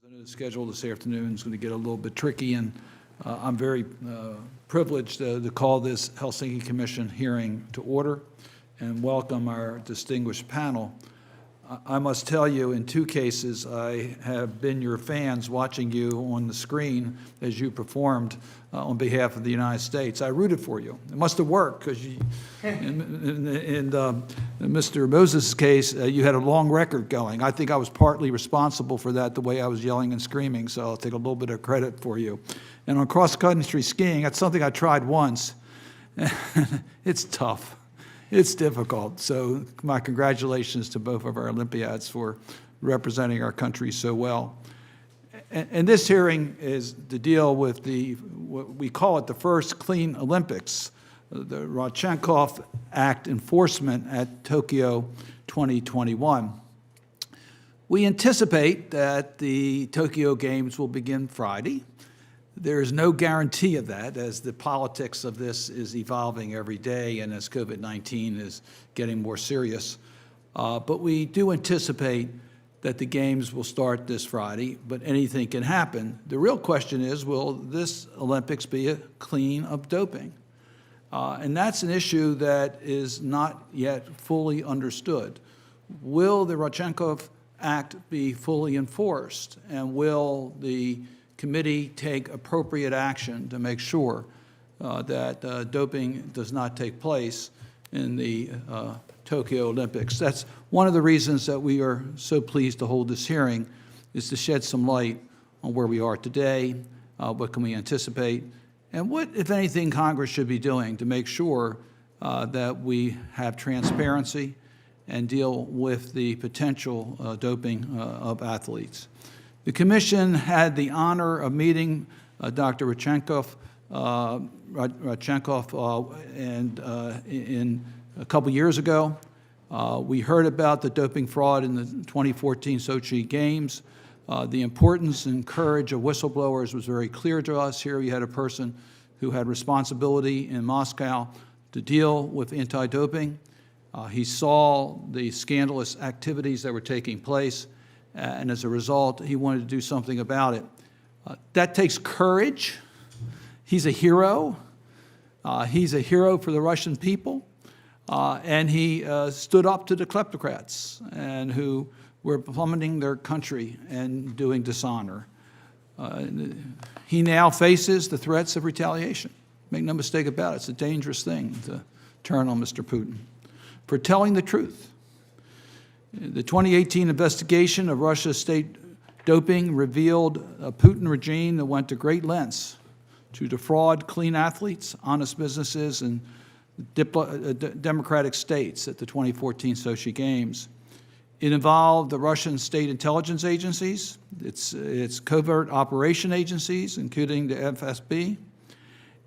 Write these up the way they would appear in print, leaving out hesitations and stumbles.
I know the schedule this afternoon is going to get a little bit tricky, and I'm very privileged to call this Helsinki Commission hearing to order and welcome our distinguished panel. I must tell you, in two cases, I have been your fans watching you on the screen as you performed on behalf of the United States. I rooted for you. It must have worked, because in Mr. Moses' case, you had a long record going. I think I was partly responsible for that, the way I was yelling and screaming, so I'll take a little bit of credit for you. And on cross-country skiing, that's something I tried once. It's tough. It's difficult. So my congratulations to both of our Olympiads for representing our country so well. And this hearing is to deal with what we call it the first clean Olympics, the Rodchenkov Act enforcement at Tokyo 2021. We anticipate that the Tokyo Games will begin Friday. There is no guarantee of that, as the politics of this is evolving every day and as COVID-19 is getting more serious. But we do anticipate that the Games will start this Friday, but anything can happen. The real question is, will this Olympics be clean of doping? And that's an issue that is not yet fully understood. Will the Rodchenkov Act be fully enforced? And will the committee take appropriate action to make sure that doping does not take place in the Tokyo Olympics? That's one of the reasons that we are so pleased to hold this hearing, is to shed some light on where we are today, what can we anticipate, and what, if anything, Congress should be doing to make sure that we have transparency and deal with the potential doping of athletes. The Commission had the honor of meeting Dr. Rodchenkov in a couple years ago. We heard about the doping fraud in the 2014 Sochi Games. The importance and courage of whistleblowers was very clear to us. Here we had a person who had responsibility in Moscow to deal with anti-doping. He saw the scandalous activities that were taking place, and as a result, he wanted to do something about it. That takes courage. He's a hero. He's a hero for the Russian people. And he stood up to the kleptocrats and who were plummeting their country and doing dishonor. He now faces the threats of retaliation. Make no mistake about it, it's a dangerous thing to turn on Mr. Putin for telling the truth. The 2018 investigation of Russia's state doping revealed a Putin regime that went to great lengths to defraud clean athletes, honest businesses, and democratic states at the 2014 Sochi Games. It involved the Russian state intelligence agencies, its covert operation agencies, including the FSB,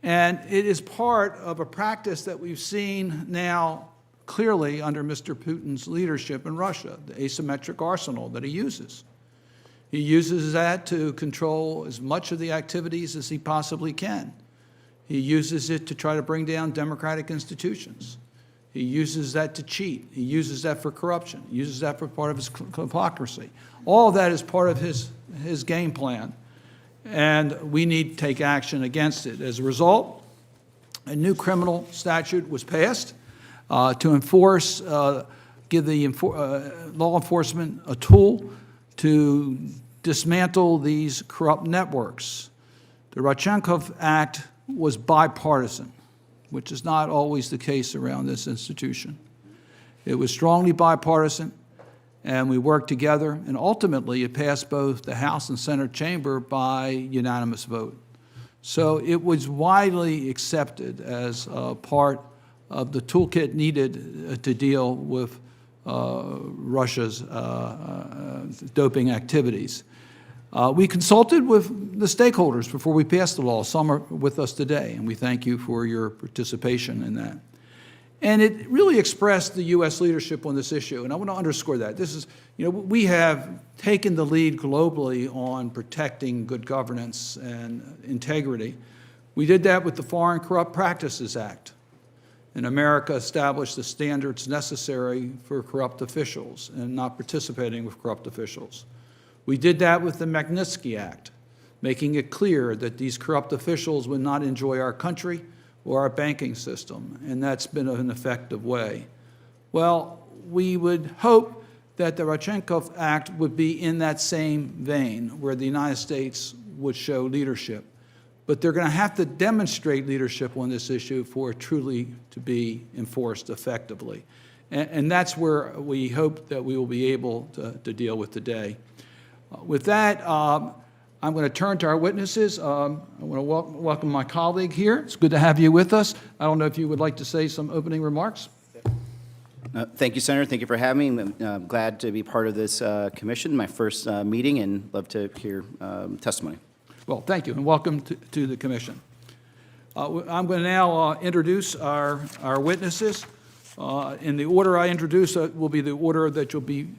and it is part of a practice that we've seen now clearly under Mr. Putin's leadership in Russia, the asymmetric arsenal that he uses. He uses that to control as much of the activities as he possibly can. He uses it to try to bring down democratic institutions. He uses that to cheat. He uses that for corruption. He uses that for part of his hypocrisy. All of that is part of his game plan, and we need to take action against it. As a result, a new criminal statute was passed to enforce, give the law enforcement a tool to dismantle these corrupt networks. The Rodchenkov Act was bipartisan, which is not always the case around this institution. It was strongly bipartisan, and we worked together, and ultimately it passed both the House and Senate chamber by unanimous vote. So it was widely accepted as part of the toolkit needed to deal with Russia's doping activities. We consulted with the stakeholders before we passed the law. Some are with us today, and we thank you for your participation in that. And it really expressed the U.S. leadership on this issue, and I want to underscore that. This is, we have taken the lead globally on protecting good governance and integrity. We did that with the Foreign Corrupt Practices Act. And America established the standards necessary for corrupt officials and not participating with corrupt officials. We did that with the Magnitsky Act, making it clear that these corrupt officials would not enjoy our country or our banking system, and that's been an effective way. Well, we would hope that the Rodchenkov Act would be in that same vein, where the United States would show leadership. But they're going to have to demonstrate leadership on this issue for it truly to be enforced effectively. And that's where we hope that we will be able to deal with today. With that, I'm going to turn to our witnesses. I want to welcome my colleague here. It's good to have you with us. I don't know if you would like to say some opening remarks. Thank you, Senator. Thank you for having me. I'm glad to be part of this commission, my first meeting, and love to hear testimony. Well, thank you, and welcome to the commission. I'm going to now introduce our witnesses. In the order I introduce will be the order that you'll be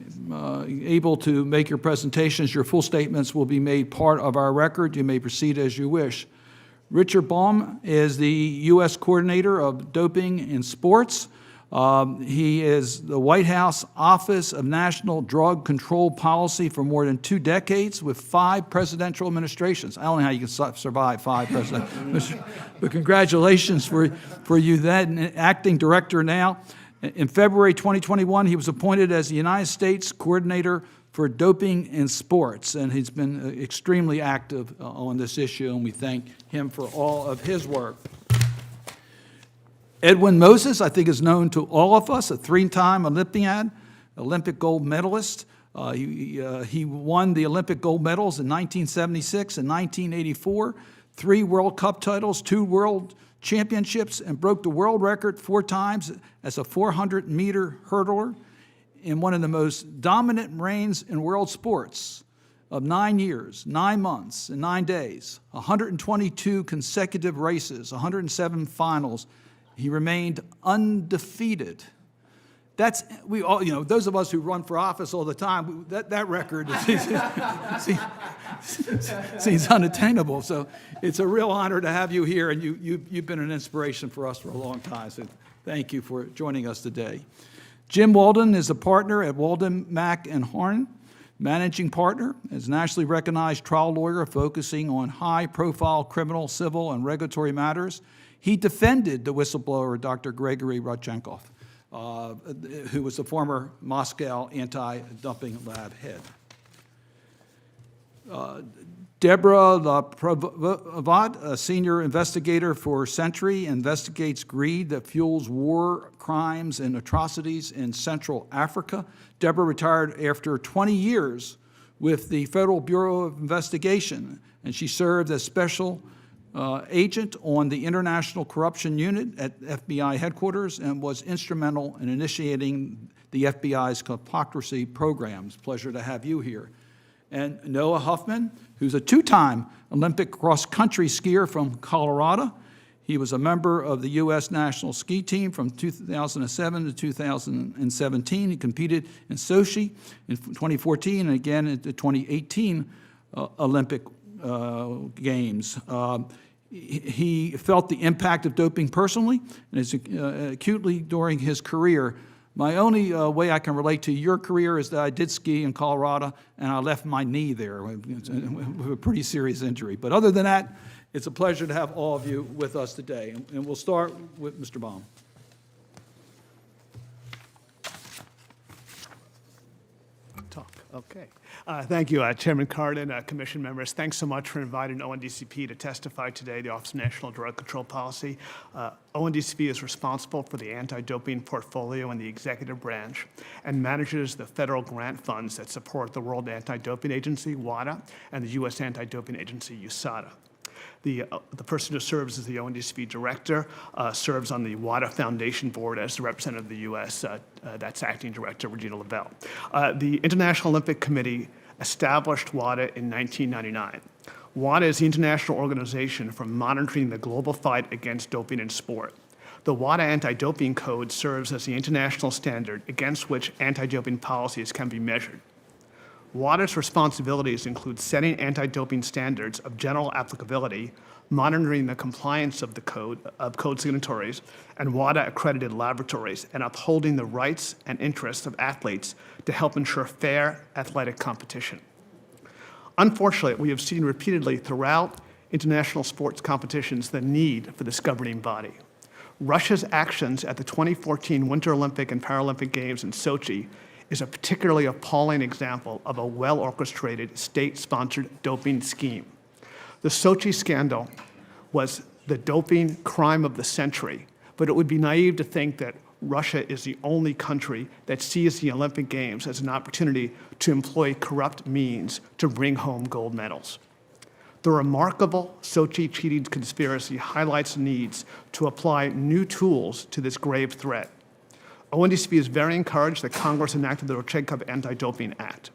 able to make your presentations. Your full statements will be made part of our record. You may proceed as you wish. Richard Baum is the U.S. Coordinator of Doping in Sports. He is the White House Office of National Drug Control Policy for more than 2 decades with 5 presidential administrations. I don't know how you can survive 5 presidents, but congratulations for you then. Acting director now. In February 2021, he was appointed as the United States Coordinator for Doping in Sports, and he's been extremely active on this issue, and we thank him for all of his work. Edwin Moses, I think, is known to all of us, a 3-time Olympiad, Olympic gold medalist. He won the Olympic gold medals in 1976 and 1984, 3 World Cup titles, 2 World Championships, and broke the world record 4 times as a 400-meter hurdler in one of the most dominant reigns in world sports of 9 years, 9 months, and 9 days, 122 consecutive races, 107 finals. He remained undefeated. That's, we all, you know, those of us who run for office all the time, that record seems unattainable. So it's a real honor to have you here, and you've been an inspiration for us for a long time. So thank you for joining us today. Jim Walden is a partner at Walden, Mack & Horn, managing partner, is nationally recognized trial lawyer focusing on high-profile criminal, civil, and regulatory matters. He defended the whistleblower, Dr. Gregory Rodchenkov, who was the former Moscow anti-dumping lab head. Deborah Laprovat, a senior investigator for Sentry, investigates greed that fuels war crimes and atrocities in Central Africa. Deborah retired after 20 years with the Federal Bureau of Investigation, and she served as special agent on the International Corruption Unit at FBI headquarters and was instrumental in initiating the FBI's hypocrisy programs. Pleasure to have you here. And Noah Huffman, who's a 2-time Olympic cross-country skier from Colorado. He was a member of the U.S. national ski team from 2007 to 2017. He competed in Sochi in 2014 and again at the 2018 Olympic Games. He felt the impact of doping personally and is acutely during his career. My only way I can relate to your career is that I did ski in Colorado and I left my knee there with a pretty serious injury. But other than that, it's a pleasure to have all of you with us today. And we'll start with Mr. Baum. Okay. Thank you, Chairman Cardin, Commission members. Thanks so much for inviting ONDCP to testify today, the Office of National Drug Control Policy. ONDCP is responsible for the anti-doping portfolio in the executive branch and manages the federal grant funds that support the World Anti-Doping Agency, WADA, and the U.S. Anti-Doping Agency, USADA. The person who serves as the ONDCP director serves on the WADA Foundation Board as the representative of the U.S. That's acting director Regina Lavelle. The International Olympic Committee established WADA in 1999. WADA is the international organization for monitoring the global fight against doping in sport. The WADA Anti-Doping Code serves as the international standard against which anti-doping policies can be measured. WADA's responsibilities include setting anti-doping standards of general applicability, monitoring the compliance of the code signatories and WADA-accredited laboratories, and upholding the rights and interests of athletes to help ensure fair athletic competition. Unfortunately, we have seen repeatedly throughout international sports competitions the need for this governing body. Russia's actions at the 2014 Winter Olympic and Paralympic Games in Sochi is a particularly appalling example of a well-orchestrated, state-sponsored doping scheme. The Sochi scandal was the doping crime of the century, but it would be naive to think that Russia is the only country that sees the Olympic Games as an opportunity to employ corrupt means to bring home gold medals. The remarkable Sochi cheating conspiracy highlights the needs to apply new tools to this grave threat. ONDCP is very encouraged that Congress enacted the Rodchenkov Anti-Doping Act.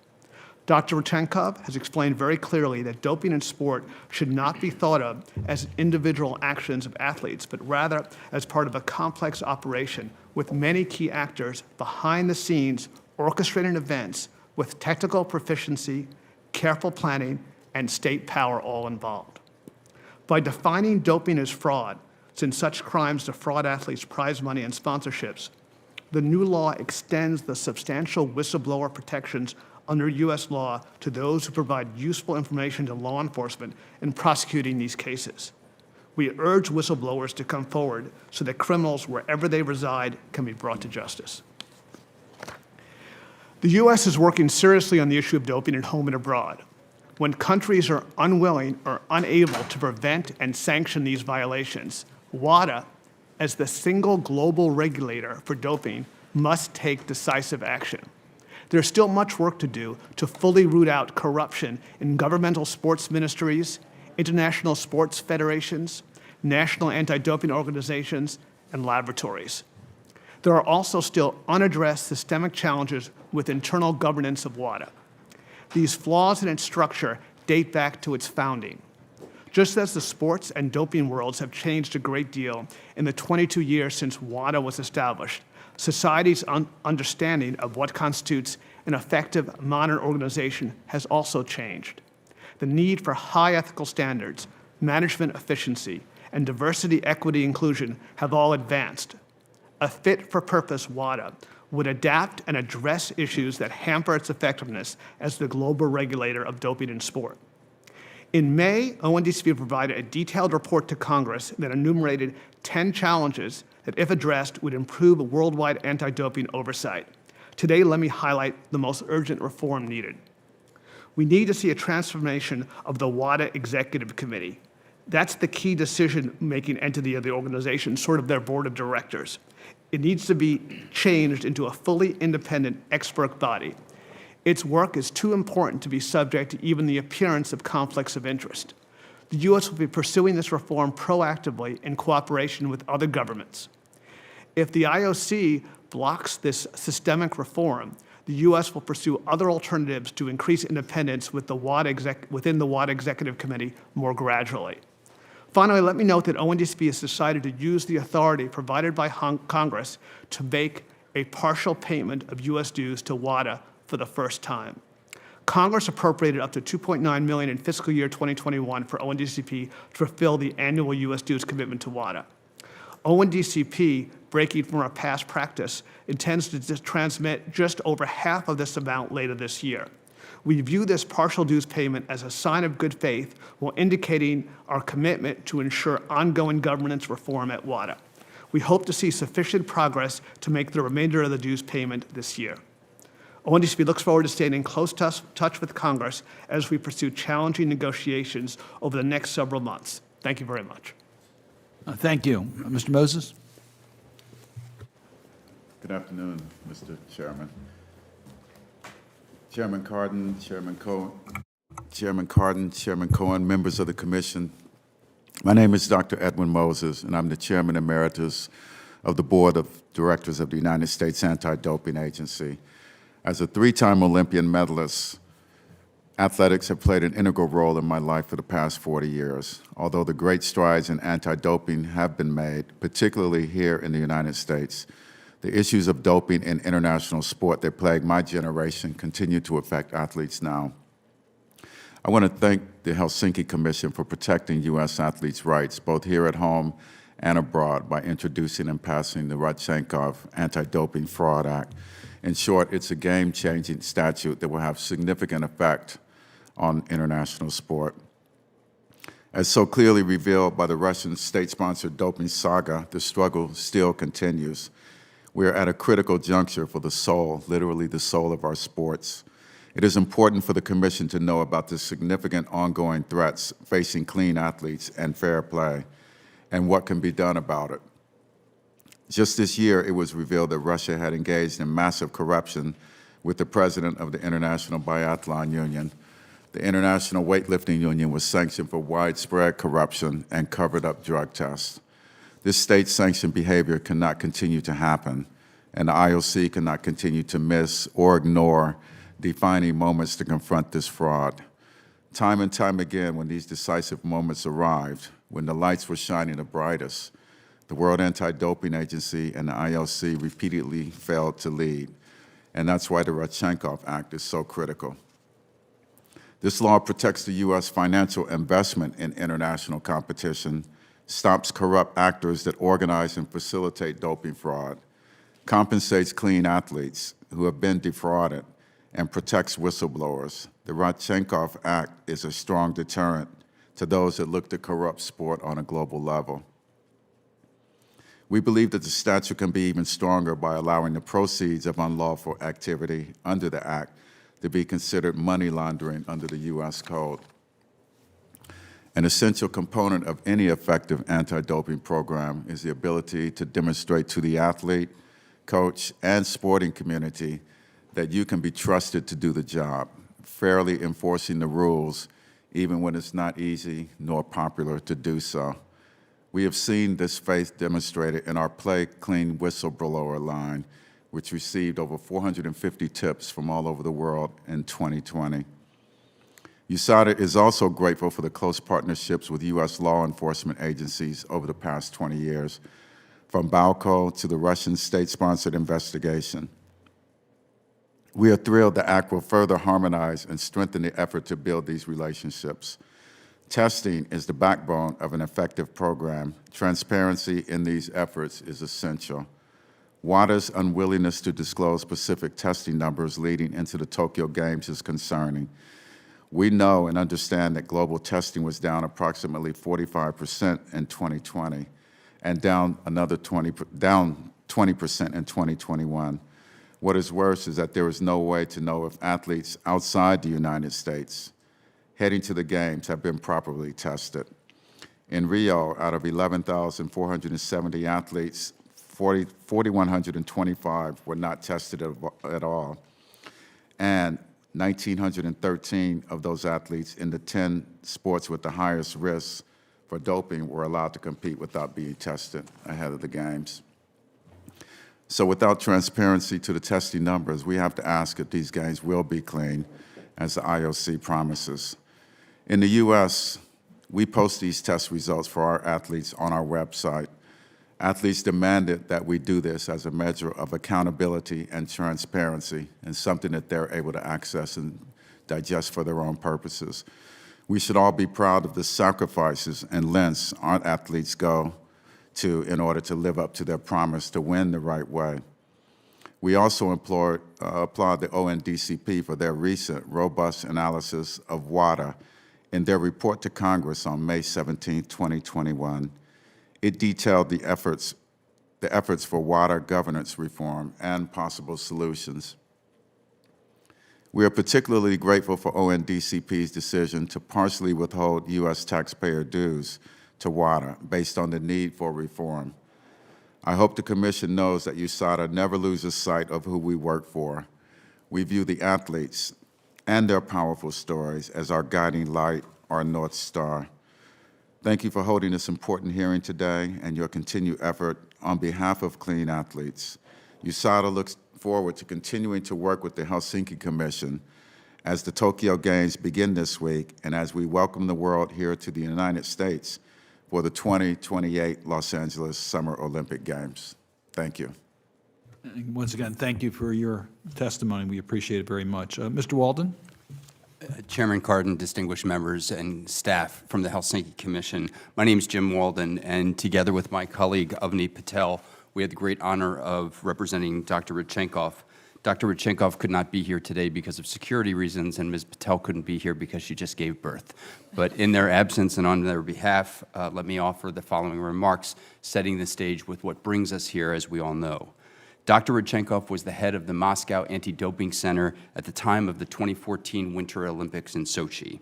Dr. Rodchenkov has explained very clearly that doping in sport should not be thought of as individual actions of athletes, but rather as part of a complex operation with many key actors behind the scenes orchestrating events with technical proficiency, careful planning, and state power all involved. By defining doping as fraud, since such crimes defraud athletes' prize money and sponsorships, the new law extends the substantial whistleblower protections under U.S. law to those who provide useful information to law enforcement in prosecuting these cases. We urge whistleblowers to come forward so that criminals, wherever they reside, can be brought to justice. The U.S. is working seriously on the issue of doping at home and abroad. When countries are unwilling or unable to prevent and sanction these violations, WADA, as the single global regulator for doping, must take decisive action. There's still much work to do to fully root out corruption in governmental sports ministries, international sports federations, national anti-doping organizations, and laboratories. There are also still unaddressed systemic challenges with internal governance of WADA. These flaws in its structure date back to its founding. Just as the sports and doping worlds have changed a great deal in the 22 years since WADA was established, society's understanding of what constitutes an effective modern organization has also changed. The need for high ethical standards, management efficiency, and diversity, equity, inclusion have all advanced. A fit-for-purpose WADA would adapt and address issues that hamper its effectiveness as the global regulator of doping in sport. In May, ONDCP provided a detailed report to Congress that enumerated 10 challenges that, if addressed, would improve worldwide anti-doping oversight. Today, let me highlight the most urgent reform needed. We need to see a transformation of the WADA Executive Committee. That's the key decision-making entity of the organization, sort of their board of directors. It needs to be changed into a fully independent expert body. Its work is too important to be subject to even the appearance of conflicts of interest. The U.S. will be pursuing this reform proactively in cooperation with other governments. If the IOC blocks this systemic reform, the U.S. will pursue other alternatives to increase independence within the WADA Executive Committee more gradually. Finally, let me note that ONDCP has decided to use the authority provided by Congress to make a partial payment of U.S. dues to WADA for the first time. Congress appropriated up to $2.9 million in fiscal year 2021 for ONDCP to fulfill the annual U.S. dues commitment to WADA. ONDCP, breaking from our past practice, intends to transmit just over half of this amount later this year. We view this partial dues payment as a sign of good faith while indicating our commitment to ensure ongoing governance reform at WADA. We hope to see sufficient progress to make the remainder of the dues payment this year. ONDCP looks forward to staying in close touch with Congress as we pursue challenging negotiations over the next several months. Thank you very much. Thank you. Mr. Moses? Good afternoon, Mr. Chairman. Chairman Cardin, Chairman Cohen, members of the Commission. My name is Dr. Edwin Moses, and I'm the Chairman Emeritus of the Board of Directors of the United States Anti-Doping Agency. As a three-time Olympian medalist, athletics have played an integral role in my life for the past 40 years. Although the great strides in anti-doping have been made, particularly here in the United States, the issues of doping in international sport that plague my generation continue to affect athletes now. I want to thank the Helsinki Commission for protecting U.S. athletes' rights, both here at home and abroad, by introducing and passing the Rodchenkov Anti-Doping Fraud Act. In short, it's a game-changing statute that will have significant effect on international sport. As so clearly revealed by the Russian state-sponsored doping saga, the struggle still continues. We are at a critical juncture for the soul, literally the soul of our sports. It is important for the Commission to know about the significant ongoing threats facing clean athletes and fair play, and what can be done about it. Just this year, it was revealed that Russia had engaged in massive corruption with the president of the International Biathlon Union. The International Weightlifting Union was sanctioned for widespread corruption and covered-up drug tests. This state-sanctioned behavior cannot continue to happen, and the IOC cannot continue to miss or ignore defining moments to confront this fraud. Time and time again, when these decisive moments arrived, when the lights were shining the brightest, the World Anti-Doping Agency and the IOC repeatedly failed to lead, and that's why the Rodchenkov Act is so critical. This law protects the U.S. financial investment in international competition, stops corrupt actors that organize and facilitate doping fraud, compensates clean athletes who have been defrauded, and protects whistleblowers. The Rodchenkov Act is a strong deterrent to those that look to corrupt sport on a global level. We believe that the statute can be even stronger by allowing the proceeds of unlawful activity under the Act to be considered money laundering under the U.S. Code. An essential component of any effective anti-doping program is the ability to demonstrate to the athlete, coach, and sporting community that you can be trusted to do the job, fairly enforcing the rules, even when it's not easy nor popular to do so. We have seen this faith demonstrated in our Play Clean whistleblower line, which received over 450 tips from all over the world in 2020. USADA is also grateful for the close partnerships with U.S. law enforcement agencies over the past 20 years, from Baum to the Russian state-sponsored investigation. We are thrilled the Act will further harmonize and strengthen the effort to build these relationships. Testing is the backbone of an effective program. Transparency in these efforts is essential. WADA's unwillingness to disclose specific testing numbers leading into the Tokyo Games is concerning. We know and understand that global testing was down approximately 45% in 2020 and down 20% in 2021. What is worse is that there is no way to know if athletes outside the United States heading to the Games have been properly tested. In Rio, out of 11,470 athletes, 4,125 were not tested at all, and 1,913 of those athletes in the 10 sports with the highest risks for doping were allowed to compete without being tested ahead of the Games. So without transparency to the testing numbers, we have to ask if these Games will be clean, as the IOC promises. In the U.S., we post these test results for our athletes on our website. Athletes demanded that we do this as a measure of accountability and transparency, and something that they're able to access and digest for their own purposes. We should all be proud of the sacrifices and lengths our athletes go to in order to live up to their promise to win the right way. We also applaud the ONDCP for their recent robust analysis of WADA in their report to Congress on May 17, 2021. It detailed the efforts for WADA governance reform and possible solutions. We are particularly grateful for ONDCP's decision to partially withhold U.S. taxpayer dues to WADA based on the need for reform. I hope the Commission knows that USADA never loses sight of who we work for. We view the athletes and their powerful stories as our guiding light, our North Star. Thank you for holding this important hearing today and your continued effort on behalf of clean athletes. USADA looks forward to continuing to work with the Helsinki Commission as the Tokyo Games begin this week and as we welcome the world here to the United States for the 2028 Los Angeles Summer Olympic Games. Thank you. And once again, thank you for your testimony. We appreciate it very much. Mr. Walden? Chairman Cardin, distinguished members and staff from the Helsinki Commission. My name is Jim Walden, and together with my colleague Avni Patel, we had the great honor of representing Dr. Rodchenkov Dr. Rodchenkov could not be here today because of security reasons, and Ms. Patel couldn't be here because she just gave birth. But in their absence and on their behalf, let me offer the following remarks, setting the stage with what brings us here, as we all know. Dr. Rodchenkov was the head of the Moscow Anti-Doping Center at the time of the 2014 Winter Olympics in Sochi.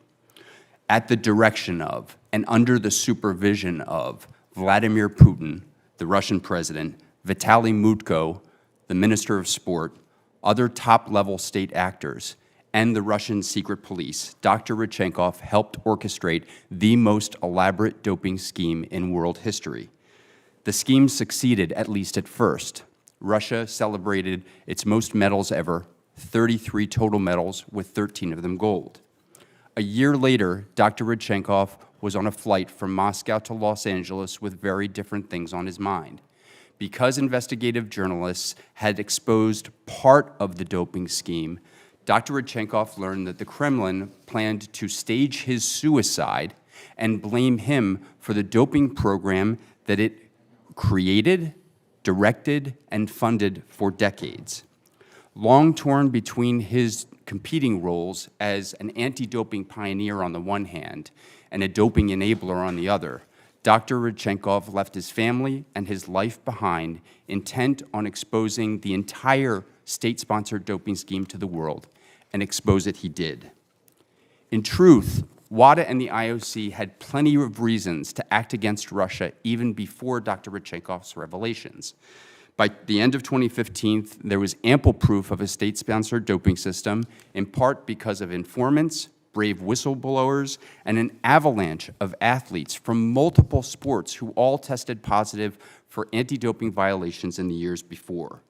At the direction of and under the supervision of Vladimir Putin, the Russian president, Vitaly Mutko, the Minister of Sport, other top-level state actors, and the Russian secret police, Dr. Rodchenkov helped orchestrate the most elaborate doping scheme in world history. The scheme succeeded, at least at first. Russia celebrated its most medals ever, 33 total medals, with 13 of them gold. A year later, Dr. Rodchenkov was on a flight from Moscow to Los Angeles with very different things on his mind. Because investigative journalists had exposed part of the doping scheme, Dr. Rodchenkov learned that the Kremlin planned to stage his suicide and blame him for the doping program that it created, directed, and funded for decades. Long torn between his competing roles as an anti-doping pioneer on the one hand and a doping enabler on the other, Dr. Rodchenkov left his family and his life behind, intent on exposing the entire state-sponsored doping scheme to the world, and expose it he did. In truth, WADA and the IOC had plenty of reasons to act against Russia even before Dr. Rodchenkov's revelations. By the end of 2015, there was ample proof of a state-sponsored doping system, in part because of informants, brave whistleblowers, and an avalanche of athletes from multiple sports who all tested positive for anti-doping violations in the years before.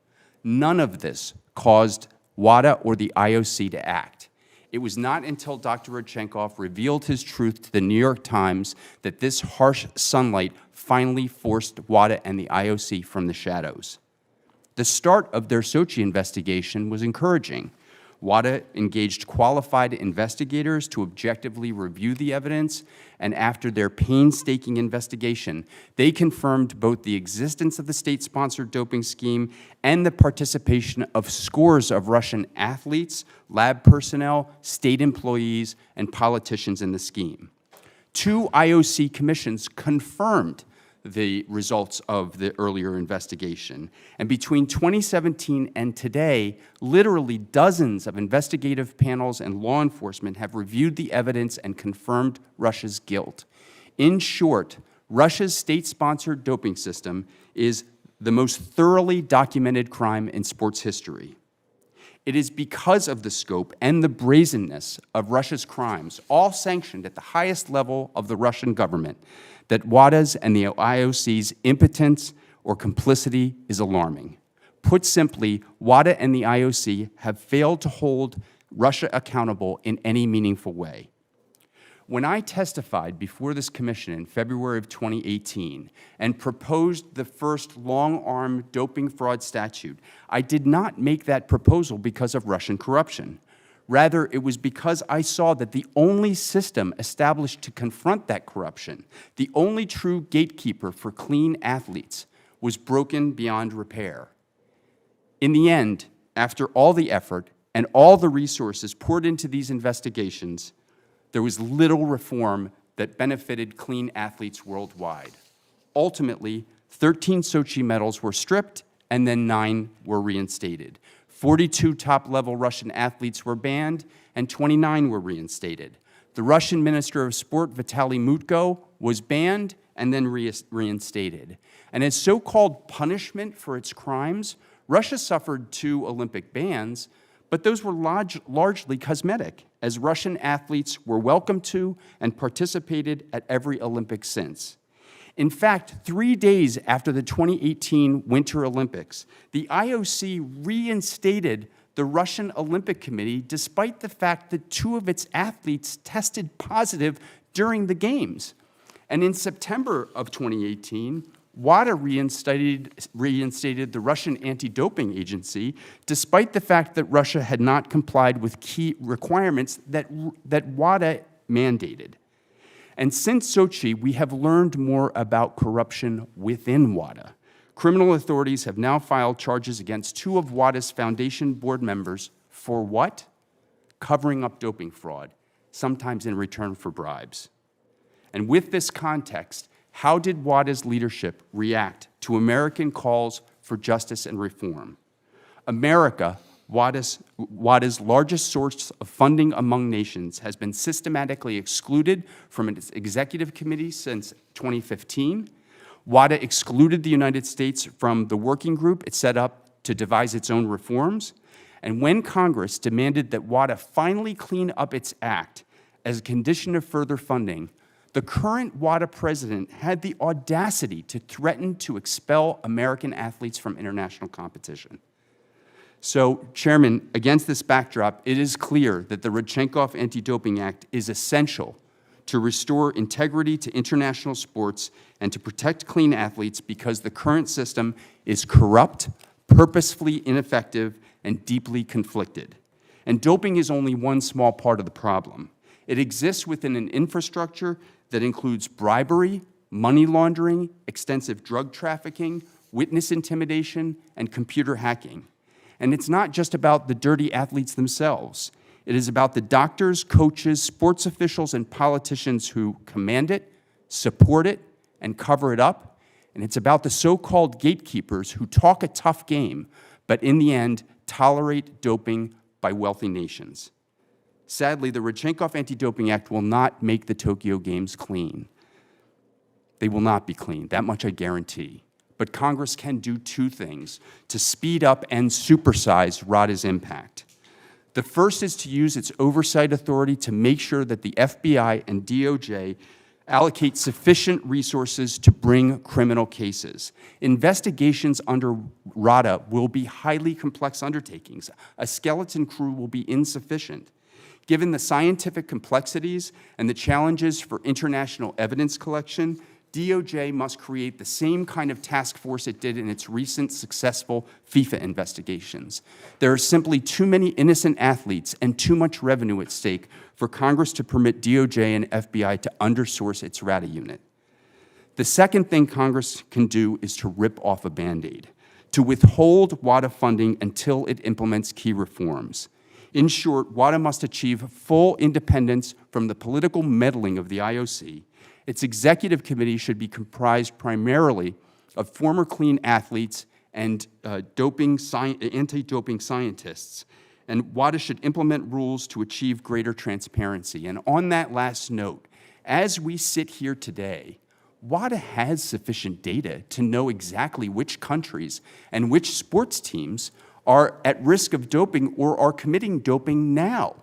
None of this caused WADA or the IOC to act. It was not until Dr. Rodchenkov revealed his truth to the New York Times that this harsh sunlight finally forced WADA and the IOC from the shadows. The start of their Sochi investigation was encouraging. WADA engaged qualified investigators to objectively review the evidence, and after their painstaking investigation, they confirmed both the existence of the state-sponsored doping scheme and the participation of scores of Russian athletes, lab personnel, state employees, and politicians in the scheme. 2 IOC commissions confirmed the results of the earlier investigation. And between 2017 and today, literally dozens of investigative panels and law enforcement have reviewed the evidence and confirmed Russia's guilt. In short, Russia's state-sponsored doping system is the most thoroughly documented crime in sports history. It is because of the scope and the brazenness of Russia's crimes, all sanctioned at the highest level of the Russian government, that WADA's and the IOC's impotence or complicity is alarming. Put simply, WADA and the IOC have failed to hold Russia accountable in any meaningful way. When I testified before this commission in February of 2018 and proposed the first long-arm doping fraud statute, I did not make that proposal because of Russian corruption. Rather, it was because I saw that the only system established to confront that corruption, the only true gatekeeper for clean athletes, was broken beyond repair. In the end, after all the effort and all the resources poured into these investigations, there was little reform that benefited clean athletes worldwide. Ultimately, 13 Sochi medals were stripped, and then 9 were reinstated. 42 top-level Russian athletes were banned, and 29 were reinstated. The Russian Minister of Sport, Vitaly Mutko, was banned and then reinstated. And as so-called punishment for its crimes, Russia suffered 2 Olympic bans, but those were largely cosmetic, as Russian athletes were welcome to and participated at every Olympics since. In fact, 3 days after the 2018 Winter Olympics, the IOC reinstated the Russian Olympic Committee despite the fact that 2 of its athletes tested positive during the Games. And in September of 2018, WADA reinstated the Russian anti-doping agency despite the fact that Russia had not complied with key requirements that WADA mandated. And since Sochi, we have learned more about corruption within WADA. criminal authorities have now filed charges against 2 of WADA's foundation board members for what? Covering up doping fraud, sometimes in return for bribes. And with this context, how did WADA's leadership react to American calls for justice and reform? America, WADA's largest source of funding among nations, has been systematically excluded from its executive committee since 2015. WADA excluded the United States from the working group it set up to devise its own reforms. And when Congress demanded that WADA finally clean up its act as a condition of further funding, the current WADA president had the audacity to threaten to expel American athletes from international competition. So, Chairman, against this backdrop, it is clear that the Rodchenkov Anti-Doping Act is essential to restore integrity to international sports and to protect clean athletes, because the current system is corrupt, purposefully ineffective, and deeply conflicted. And doping is only one small part of the problem. It exists within an infrastructure that includes bribery, money laundering, extensive drug trafficking, witness intimidation, and computer hacking. And it's not just about the dirty athletes themselves. It is about the doctors, coaches, sports officials, and politicians who command it, support it, and cover it up. And it's about the so-called gatekeepers who talk a tough game, but in the end, tolerate doping by wealthy nations. Sadly, the Rodchenkov Anti-Doping Act will not make the Tokyo Games clean. They will not be clean, that much I guarantee. But Congress can do 2 things to speed up and supersize RADA's impact. The first is to use its oversight authority to make sure that the FBI and DOJ allocate sufficient resources to bring criminal cases. Investigations under RADA will be highly complex undertakings. A skeleton crew will be insufficient. Given the scientific complexities and the challenges for international evidence collection, DOJ must create the same kind of task force it did in its recent successful FIFA investigations. There are simply too many innocent athletes and too much revenue at stake for Congress to permit DOJ and FBI to undersource its RADA unit. The second thing Congress can do is to rip off a Band-Aid, to withhold WADA funding until it implements key reforms. In short, WADA must achieve full independence from the political meddling of the IOC. Its executive committee should be comprised primarily of former clean athletes and anti-doping scientists. And WADA should implement rules to achieve greater transparency. And on that last note, as we sit here today, WADA has sufficient data to know exactly which countries and which sports teams are at risk of doping or are committing doping now.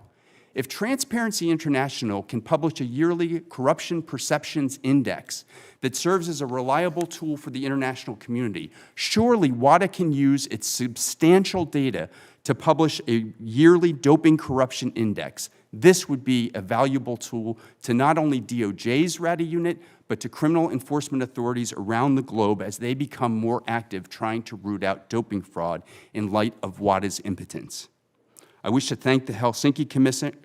If Transparency International can publish a yearly corruption perceptions index that serves as a reliable tool for the international community, surely WADA can use its substantial data to publish a yearly doping corruption index. This would be a valuable tool to not only DOJ's RADA unit, but to criminal enforcement authorities around the globe as they become more active trying to root out doping fraud in light of WADA's impotence. I wish to thank the Helsinki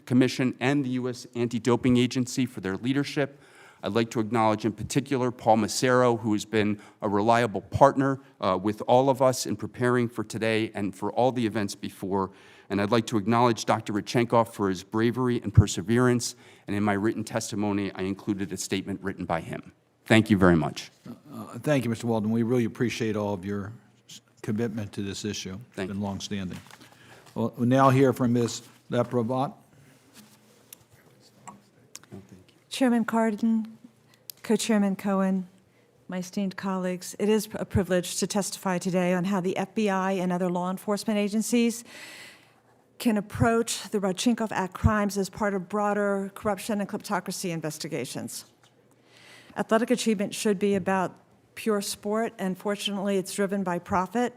Commission and the U.S. Anti-Doping Agency for their leadership. I'd like to acknowledge in particular Paul Massero, who has been a reliable partner with all of us in preparing for today and for all the events before. And I'd like to acknowledge Dr. Rodchenkov for his bravery and perseverance. And in my written testimony, I included a statement written by him. Thank you very much. Thank you, Mr. Walden. We really appreciate all of your commitment to this issue. Thank It's been you. longstanding. We'll now hear from Ms. Leprovat. Chairman Cardin, Co-Chairman Cohen, my esteemed colleagues, it is a privilege to testify today on how the FBI and other law enforcement agencies can approach the Rodchenkov Act crimes as part of broader corruption and kleptocracy investigations. Athletic achievement should be about pure sport, and fortunately, it's driven by profit.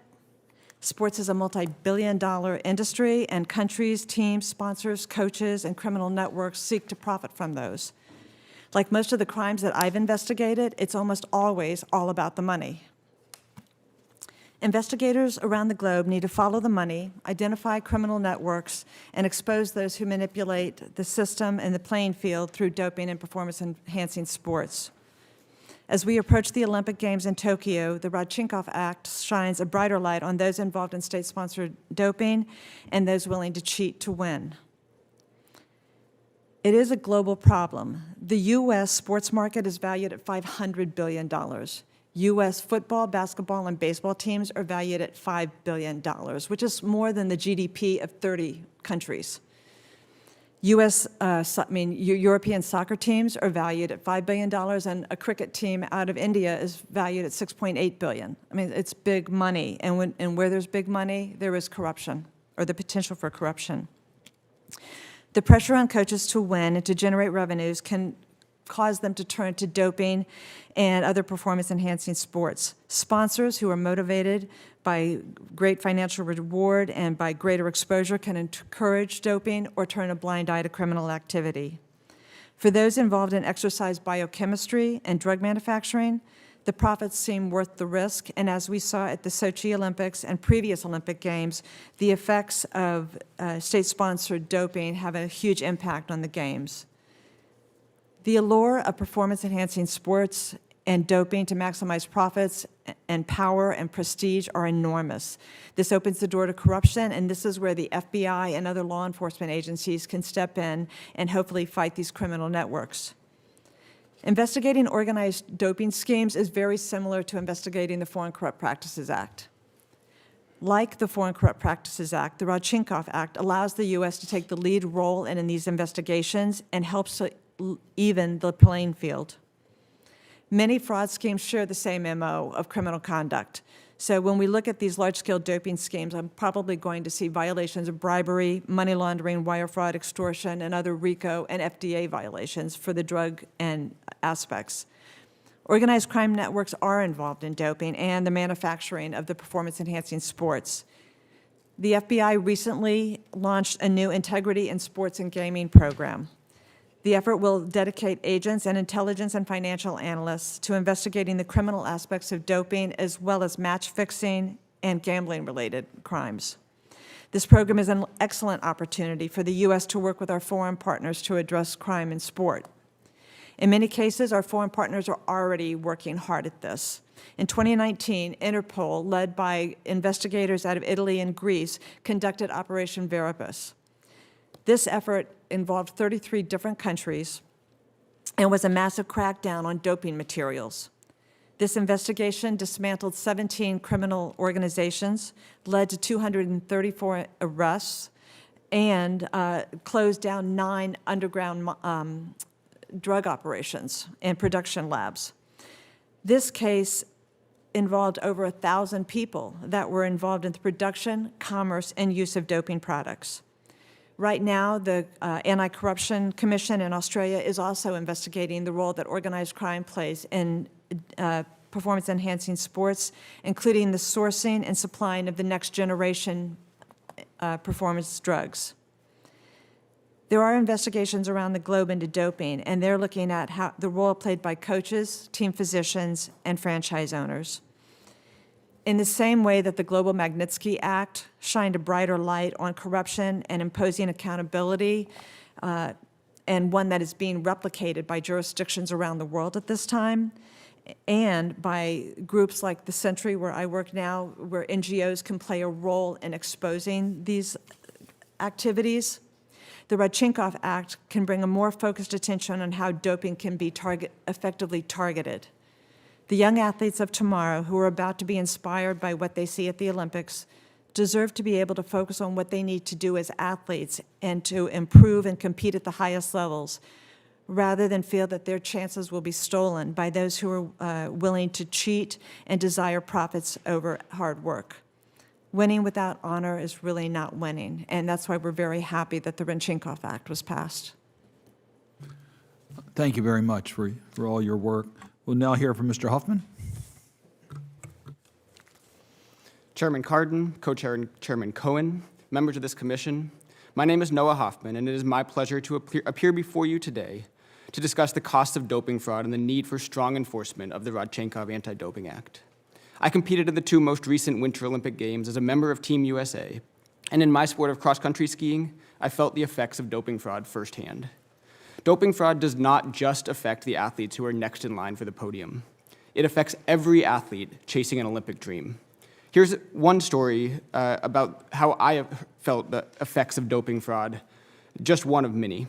Sports is a multi-billion-dollar industry, and countries, teams, sponsors, coaches, and criminal networks seek to profit from those. Like most of the crimes that I've investigated, it's almost always all about the money. Investigators around the globe need to follow the money, identify criminal networks, and expose those who manipulate the system and the playing field through doping and performance-enhancing sports. As we approach the Olympic Games in Tokyo, the Rodchenkov Act shines a brighter light on those involved in state-sponsored doping and those willing to cheat to win. It is a global problem. The U.S. sports market is valued at $500 billion. U.S. football, basketball, and baseball teams are valued at $5 billion, which is more than the GDP of 30 countries. European soccer teams are valued at $5 billion, and a cricket team out of India is valued at $6.8 billion. I mean, it's big money, and where there's big money, there is corruption, or the potential for corruption. The pressure on coaches to win and to generate revenues can cause them to turn to doping and other performance-enhancing sports. Sponsors who are motivated by great financial reward and by greater exposure can encourage doping or turn a blind eye to criminal activity. For those involved in exercise biochemistry and drug manufacturing, the profits seem worth the risk, and as we saw at the Sochi Olympics and previous Olympic Games, the effects of state-sponsored doping have a huge impact on the Games. The allure of performance-enhancing sports and doping to maximize profits and power and prestige are enormous. This opens the door to corruption, and this is where the FBI and other law enforcement agencies can step in and hopefully fight these criminal networks. Investigating organized doping schemes is very similar to investigating the Foreign Corrupt Practices Act. Like the Foreign Corrupt Practices Act, the Rodchenkov Act allows the U.S. to take the lead role in these investigations and helps to even the playing field. Many fraud schemes share the same MO of criminal conduct. So when we look at these large-scale doping schemes, I'm probably going to see violations of bribery, money laundering, wire fraud, extortion, and other RICO and FDA violations for the drug and aspects. Organized crime networks are involved in doping and the manufacturing of the performance-enhancing sports. The FBI recently launched a new Integrity in Sports and Gaming program. The effort will dedicate agents and intelligence and financial analysts to investigating the criminal aspects of doping as well as match fixing and gambling-related crimes. This program is an excellent opportunity for the U.S. to work with our foreign partners to address crime in sport. In many cases, our foreign partners are already working hard at this. In 2019, Interpol, led by investigators out of Italy and Greece, conducted Operation Veribus. This effort involved 33 different countries and was a massive crackdown on doping materials. This investigation dismantled 17 criminal organizations, led to 234 arrests, and closed down 9 underground drug operations and production labs. This case involved over 1,000 people that were involved in the production, commerce, and use of doping products. Right now, the Anti-Corruption Commission in Australia is also investigating the role that organized crime plays in performance-enhancing sports, including the sourcing and supplying of the next generation performance drugs. There are investigations around the globe into doping, and they're looking at how the role played by coaches, team physicians, and franchise owners. In the same way that the Global Magnitsky Act shined a brighter light on corruption and imposing accountability, and one that is being replicated by jurisdictions around the world at this time, and by groups like the Century, where I work now, where NGOs can play a role in exposing these activities, the Rodchenkov Act can bring a more focused attention on how doping can be effectively targeted. The young athletes of tomorrow who are about to be inspired by what they see at the Olympics deserve to be able to focus on what they need to do as athletes and to improve and compete at the highest levels, rather than feel that their chances will be stolen by those who are willing to cheat and desire profits over hard work. Winning without honor is really not winning, and that's why we're very happy that the Rodchenkov Act was passed. Thank you very much for all your work. We'll now hear from Mr. Huffman. Chairman Cardin, Co-Chairman Cohen, members of this commission, my name is Noah Huffman, and it is my pleasure to appear before you today to discuss the costs of doping fraud and the need for strong enforcement of the Rodchenkov Anti-Doping Act. I competed in the 2 most recent Winter Olympic Games as a member of Team USA, and in my sport of cross-country skiing, I felt the effects of doping fraud firsthand. Doping fraud does not just affect the athletes who are next in line for the podium. It affects every athlete chasing an Olympic dream. Here's one story about how I have felt the effects of doping fraud, just one of many.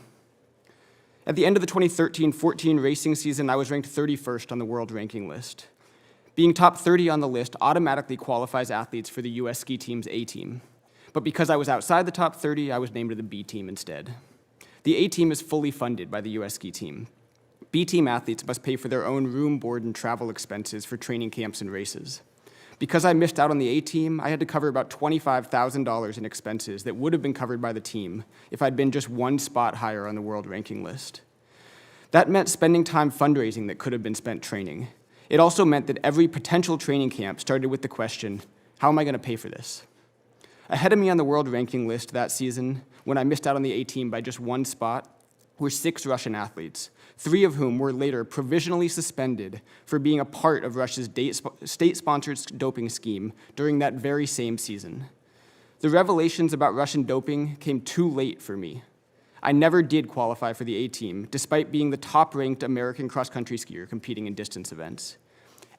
At the end of the 2013-14 racing season, I was ranked 31st on the world ranking list. Being top 30 on the list automatically qualifies athletes for the US ski team's A team. But because I was outside the top 30, I was named to the B team instead. The A team is fully funded by the US ski team. B team athletes must pay for their own room, board, and travel expenses for training camps and races. Because I missed out on the A team, I had to cover about $25,000 in expenses that would have been covered by the team if I'd been just one spot higher on the world ranking list. That meant spending time fundraising that could have been spent training. It also meant that every potential training camp started with the question, how am I going to pay for this? Ahead of me on the world ranking list that season, when I missed out on the A team by just one spot, were 6 Russian athletes, 3 of whom were later provisionally suspended for being a part of Russia's state-sponsored doping scheme during that very same season. The revelations about Russian doping came too late for me. I never did qualify for the A team, despite being the top-ranked American cross-country skier competing in distance events.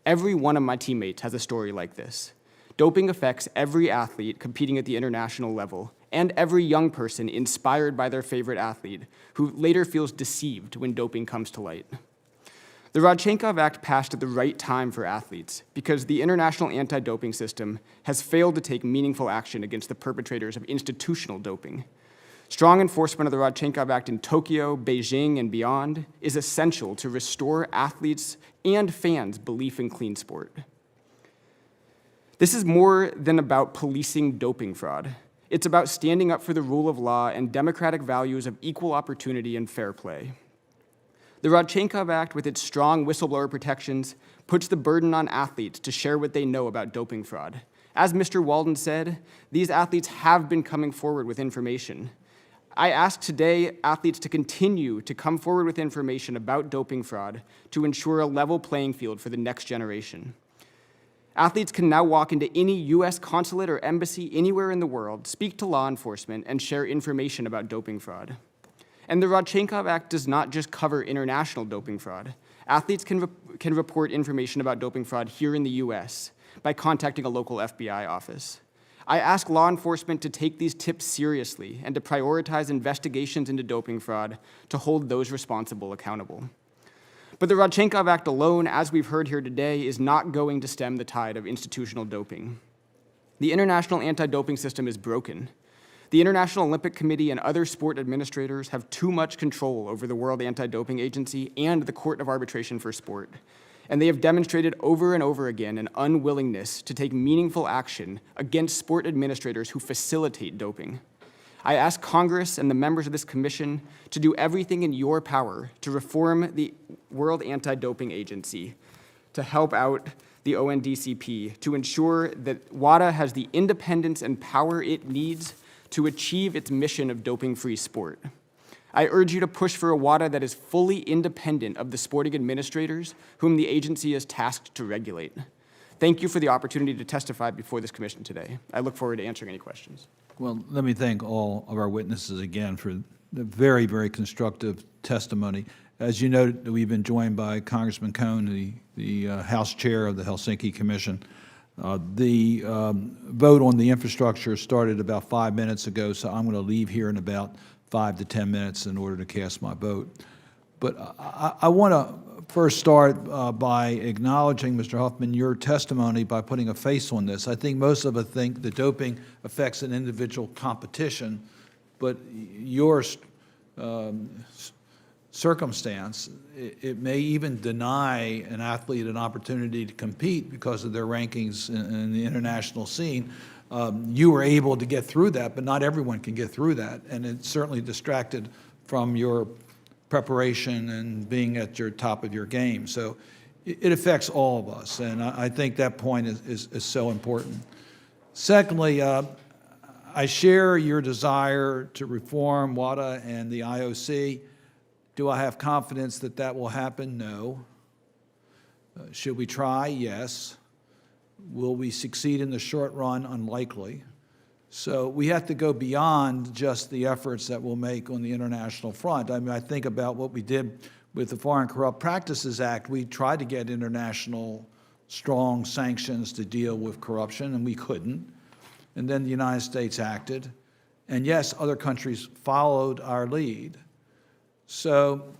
Every one of my teammates has a story like this. Doping affects every athlete competing at the international level, and every young person inspired by their favorite athlete who later feels deceived when doping comes to light. The Rodchenkov Act passed at the right time for athletes because the international anti-doping system has failed to take meaningful action against the perpetrators of institutional doping. Strong enforcement of the Rodchenkov Act in Tokyo, Beijing, and beyond is essential to restore athletes and fans' belief in clean sport. This is more than about policing doping fraud. It's about standing up for the rule of law and democratic values of equal opportunity and fair play. The Rodchenkov Act, with its strong whistleblower protections, puts the burden on athletes to share what they know about doping fraud. As Mr. Walden said, these athletes have been coming forward with information. I ask today athletes to continue to come forward with information about doping fraud to ensure a level playing field for the next generation. Athletes can now walk into any US consulate or embassy anywhere in the world, speak to law enforcement, and share information about doping fraud. And the Rodchenkov Act does not just cover international doping fraud. Athletes can report information about doping fraud here in the US by contacting a local FBI office. I ask law enforcement to take these tips seriously and to prioritize investigations into doping fraud to hold those responsible accountable. But the Rodchenkov Act alone, as we've heard here today, is not going to stem the tide of institutional doping. The international anti-doping system is broken. The International Olympic Committee and other sport administrators have too much control over the World Anti-Doping Agency and the Court of Arbitration for Sport. And they have demonstrated over and over again an unwillingness to take meaningful action against sport administrators who facilitate doping. I ask Congress and the members of this commission to do everything in your power to reform the World Anti-Doping Agency, to help out the ONDCP, to ensure that WADA has the independence and power it needs to achieve its mission of doping-free sport. I urge you to push for a WADA that is fully independent of the sporting administrators whom the agency is tasked to regulate. Thank you for the opportunity to testify before this commission today. I look forward to answering any questions. Well, let me thank all of our witnesses again for the very, very constructive testimony. As you noted, we've been joined by Congressman Cohn, the House Chair of the Helsinki Commission. The vote on the infrastructure started about 5 minutes ago, so I'm going to leave here in about 5 to 10 minutes in order to cast my vote. But I want to first start by acknowledging, Mr. Huffman, your testimony by putting a face on this. I think most of us think that doping affects an individual competition, but your circumstance, it may even deny an athlete an opportunity to compete because of their rankings in the international scene. You were able to get through that, but not everyone can get through that, and it certainly distracted from your preparation and being at your top of your game. So it affects all of us, and I think that point is so important. Secondly, I share your desire to reform WADA and the IOC. Do I have confidence that that will happen? No. Should we try? Yes. Will we succeed in the short run? Unlikely. So we have to go beyond just the efforts that we'll make on the international front. I mean, I think about what we did with the Foreign Corrupt Practices Act. We tried to get international strong sanctions to deal with corruption, and we couldn't. And then the United States acted. And yes, other countries followed our lead. So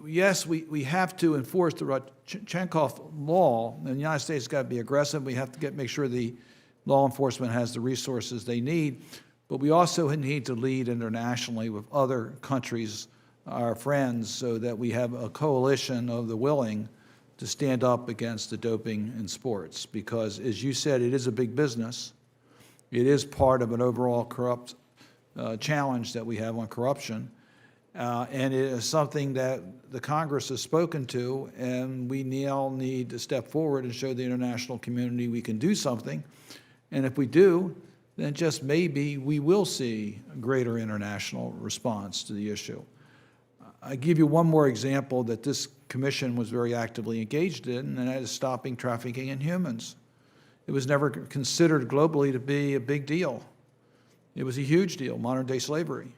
yes, we have to enforce the Rodchenkov law, and the United States has got to be aggressive. We have to make sure the law enforcement has the resources they need, but we also need to lead internationally with other countries, our friends, so that we have a coalition of the willing to stand up against the doping in sports. Because, as you said, it is a big business. It is part of an overall corrupt challenge that we have on corruption. And it is something that the Congress has spoken to, and we now need to step forward and show the international community we can do something. And if we do, then just maybe we will see a greater international response to the issue. I give you one more example that this commission was very actively engaged in, and that is stopping trafficking in humans. It was never considered globally to be a big deal. It was a huge deal, modern-day slavery.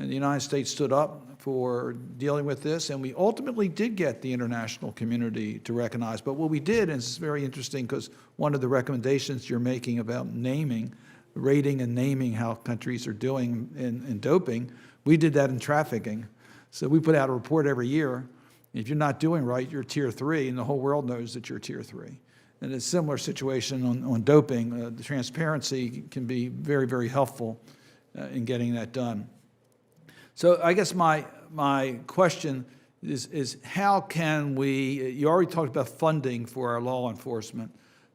And the United States stood up for dealing with this, and we ultimately did get the international community to recognize. But what we did, and it's very interesting because one of the recommendations you're making about naming, rating and naming how countries are doing in doping, we did that in trafficking. So we put out a report every year. If you're not doing right, you're tier 3, and the whole world knows that you're tier 3. And a similar situation on doping. The transparency can be very, very helpful in getting that done. So I guess my question is how can we, you already talked about funding for our law enforcement,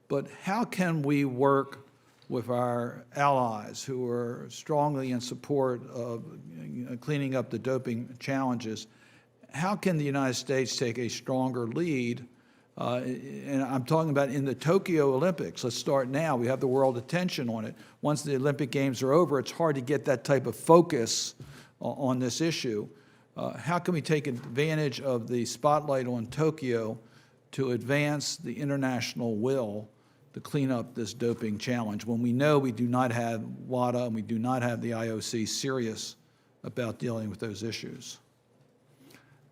but how can we work with our allies who are strongly in support of cleaning up the doping challenges? How can the United States take a stronger lead? And I'm talking about in the Tokyo Olympics. Let's start now. We have the world attention on it. Once the Olympic Games are over, it's hard to get that type of focus on this issue. How can we take advantage of the spotlight on Tokyo to advance the international will to clean up this doping challenge when we know we do not have WADA and we do not have the IOC serious about dealing with those issues?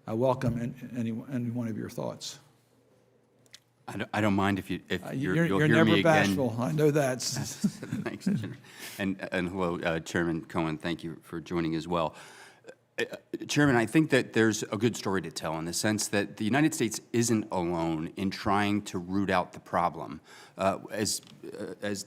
I welcome any one of your thoughts. I don't mind if you'll You're hear never me again. bashful. I know that. Thanks, Chairman. And hello, Chairman Cohen. Thank you for joining as well. Chairman, I think that there's a good story to tell in the sense that the United States isn't alone in trying to root out the problem. As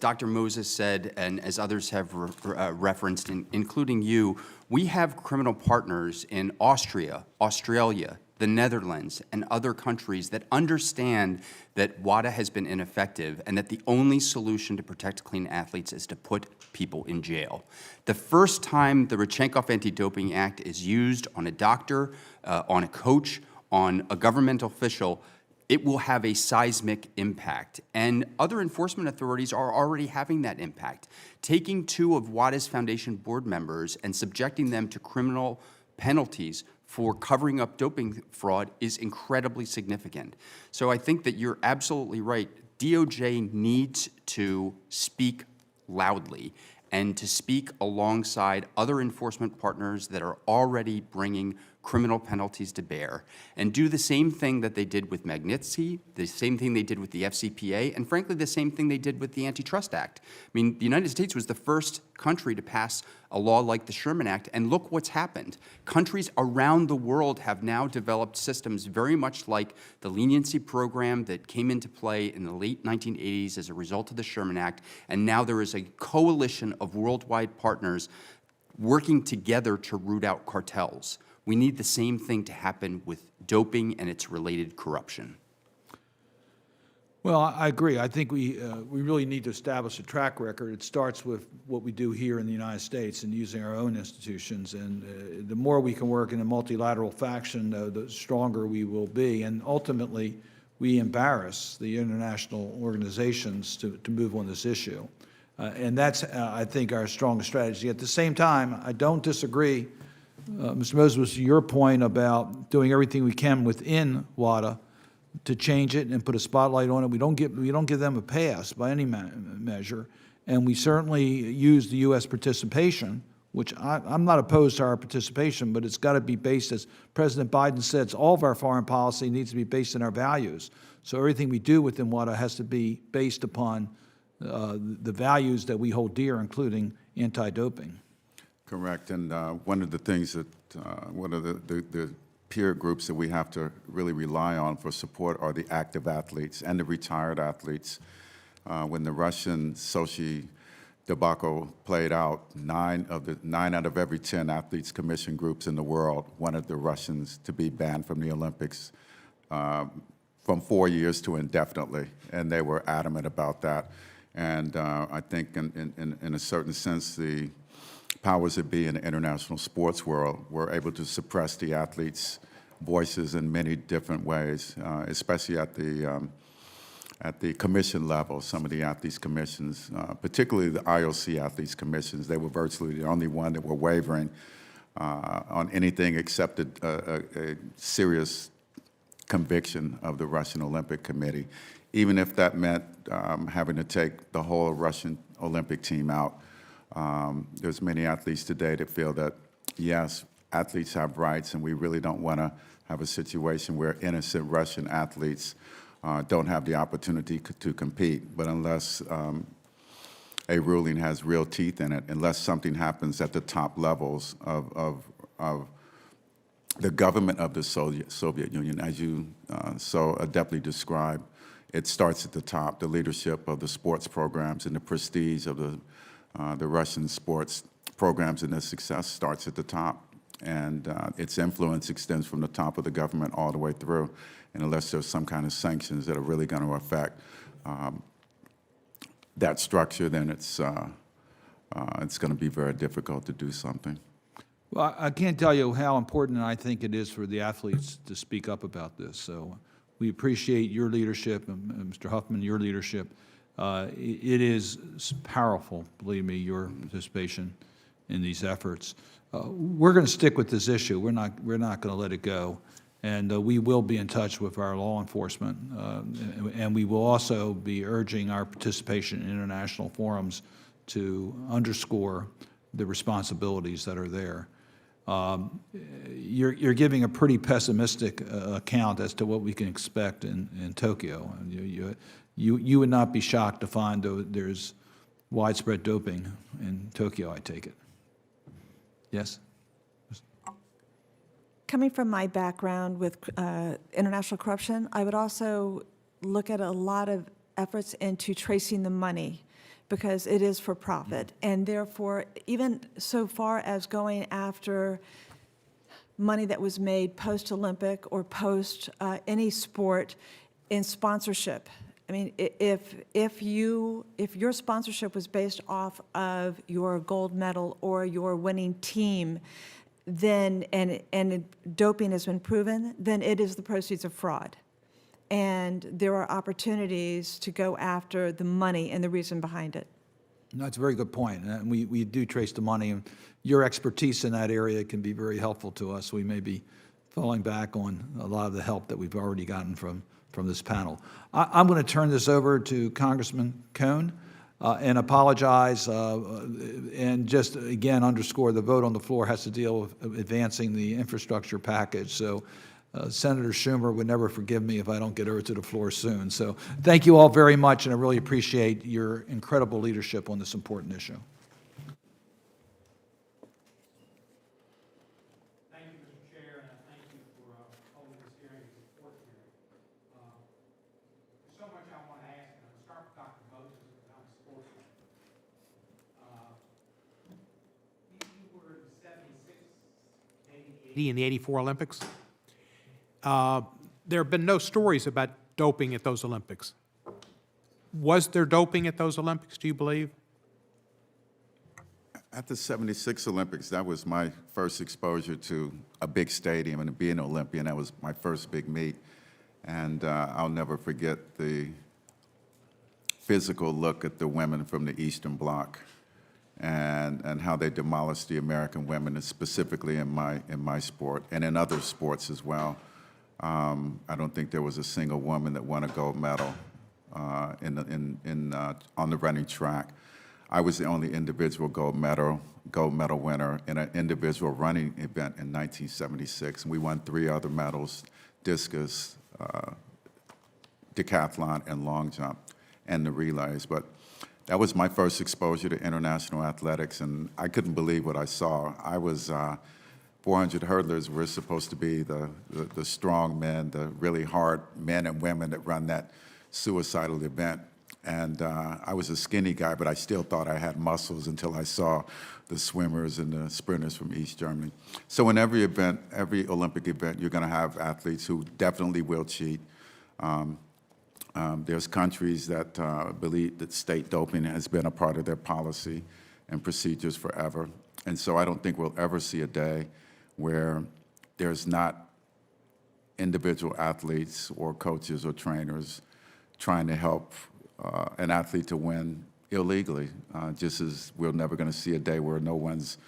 Dr. Moses said, and as others have referenced, including you, we have criminal partners in Austria, Australia, the Netherlands, and other countries that understand that WADA has been ineffective and that the only solution to protect clean athletes is to put people in jail. The first time the Rodchenkov Anti-Doping Act is used on a doctor, on a coach, on a governmental official, it will have a seismic impact. And other enforcement authorities are already having that impact. Taking 2 of WADA's foundation board members and subjecting them to criminal penalties for covering up doping fraud is incredibly significant. So I think that you're absolutely right. DOJ needs to speak loudly and to speak alongside other enforcement partners that are already bringing criminal penalties to bear, and do the same thing that they did with Magnitsky, the same thing they did with the FCPA, and frankly, the same thing they did with the Antitrust Act. I mean, the United States was the first country to pass a law like the Sherman Act, and look what's happened. Countries around the world have now developed systems very much like the leniency program that came into play in the late 1980s as a result of the Sherman Act, and now there is a coalition of worldwide partners working together to root out cartels. We need the same thing to happen with doping and its related corruption. Well, I agree. I think we really need to establish a track record. It starts with what we do here in the United States and using our own institutions. And the more we can work in a multilateral fashion, the stronger we will be. And ultimately, we embarrass the international organizations to move on this issue. And that's, I think, our strongest strategy. At the same time, I don't disagree, Mr. Moses, was your point about doing everything we can within WADA to change it and put a spotlight on it. We don't give them a pass by any measure. And we certainly use the U.S. participation, which I'm not opposed to our participation, but it's got to be based, as President Biden says, all of our foreign policy needs to be based on our values. So everything we do within WADA has to be based upon the values that we hold dear, including anti-doping. Correct, and one of the things that, one of the peer groups that we have to really rely on for support are the active athletes and the retired athletes. When the Russian Sochi debacle played out, 9 out of every 10 athletes commission groups in the world wanted the Russians to be banned from the Olympics from 4 years to indefinitely, and they were adamant about that. And I think in a certain sense, the powers that be in the international sports world were able to suppress the athletes' voices in many different ways, especially at the commission level. Some of the athletes' commissions, particularly the IOC athletes' commissions, they were virtually the only one that were wavering on anything except a serious conviction of the Russian Olympic Committee, even if that meant having to take the whole Russian Olympic team out. There's many athletes today that feel that, yes, athletes have rights, and we really don't want to have a situation where innocent Russian athletes don't have the opportunity to compete. But unless a ruling has real teeth in it, unless something happens at the top levels of the government of the Soviet Union, as you so adeptly described, it starts at the top. The leadership of the sports programs and the prestige of the Russian sports programs and their success starts at the top. And its influence extends from the top of the government all the way through. And unless there's some kind of sanctions that are really going to affect that structure, then it's going to be very difficult to do something. Well, I can't tell you how important I think it is for the athletes to speak up about this. So we appreciate your leadership, and Mr. Huffman, your leadership. It is powerful, believe me, your participation in these efforts. We're going to stick with this issue. We're not going to let it go. And we will be in touch with our law enforcement. And we will also be urging our participation in international forums to underscore the responsibilities that are there. You're giving a pretty pessimistic account as to what we can expect in Tokyo. You would not be shocked to find there's widespread doping in Tokyo, I take it. Yes? Coming from my background with international corruption, I would also look at a lot of efforts into tracing the money, because it is for profit. And therefore, even so far as going after money that was made post-Olympic or post any sport in sponsorship. I mean, if your sponsorship was based off of your gold medal or your winning team, then and doping has been proven, then it is the proceeds of fraud. And there are opportunities to go after the money and the reason behind it. That's a very good point. And we do trace the money. And your expertise in that area can be very helpful to us. We may be falling back on a lot of the help that we've already gotten from this panel. I'm going to turn this over to Congressman Cohn and apologize and just, again, underscore the vote on the floor has to deal with advancing the infrastructure package. So Senator Schumer would never forgive me if I don't get her to the floor soon. So thank you all very much, and I really appreciate your incredible leadership on this important issue. Thank you, Mr. Chair, and thank you for holding this hearing and support hearing. There's so much I want to ask, and I'm going to start with Dr. Moses, because I'm a sportsman. You were in the 76, 80, and the 84 Olympics. There have been no stories about doping at those Olympics. Was there doping at those Olympics, do you believe? At the 76 Olympics, that was my first exposure to a big stadium and to be an Olympian. That was my first big meet. And I'll never forget the physical look at the women from the Eastern Bloc and how they demolished the American women, and specifically in my sport and in other sports as well. I don't think there was a single woman that won a gold medal on the running track. I was the only individual gold medal winner in an individual running event in 1976. And we won 3 other medals: discus, decathlon, and long jump, and the relays. But that was my first exposure to international athletics, and I couldn't believe what I saw. I was 400 hurdlers were supposed to be the strong men, the really hard men and women that run that suicidal event. And I was a skinny guy, but I still thought I had muscles until I saw the swimmers and the sprinters from East Germany. So in every event, every Olympic event, you're going to have athletes who definitely will cheat. There's countries that believe that state doping has been a part of their policy and procedures forever. And so I don't think we'll ever see a day where there's not individual athletes or coaches or trainers trying to help an athlete to win illegally, just as we're never going to see a day where no one's,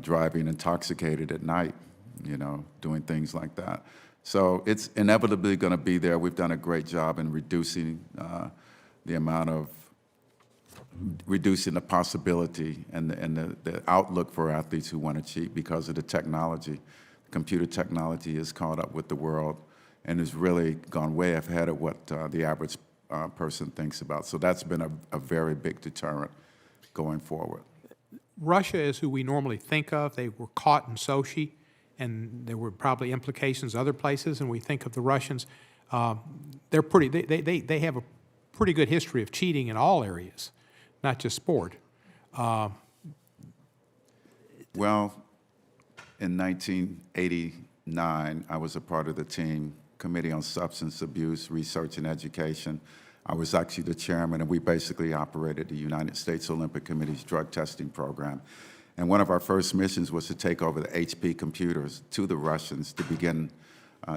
driving intoxicated at night, doing things like that. So it's inevitably going to be there. We've done a great job in reducing reducing the possibility and the outlook for athletes who want to cheat because of the technology. Computer technology has caught up with the world and has really gone way ahead of what the average person thinks about. So that's been a very big deterrent going forward. Russia is who we normally think of. They were caught in Sochi, and there were probably implications other places, and we think of the Russians. They're pretty, they have a pretty good history of cheating in all areas, not just sport. Well, in 1989, I was a part of the team Committee on Substance Abuse, Research, and Education. I was actually the chairman, and we basically operated the United States Olympic Committee's drug testing program. And one of our first missions was to take over the HP computers to the Russians to begin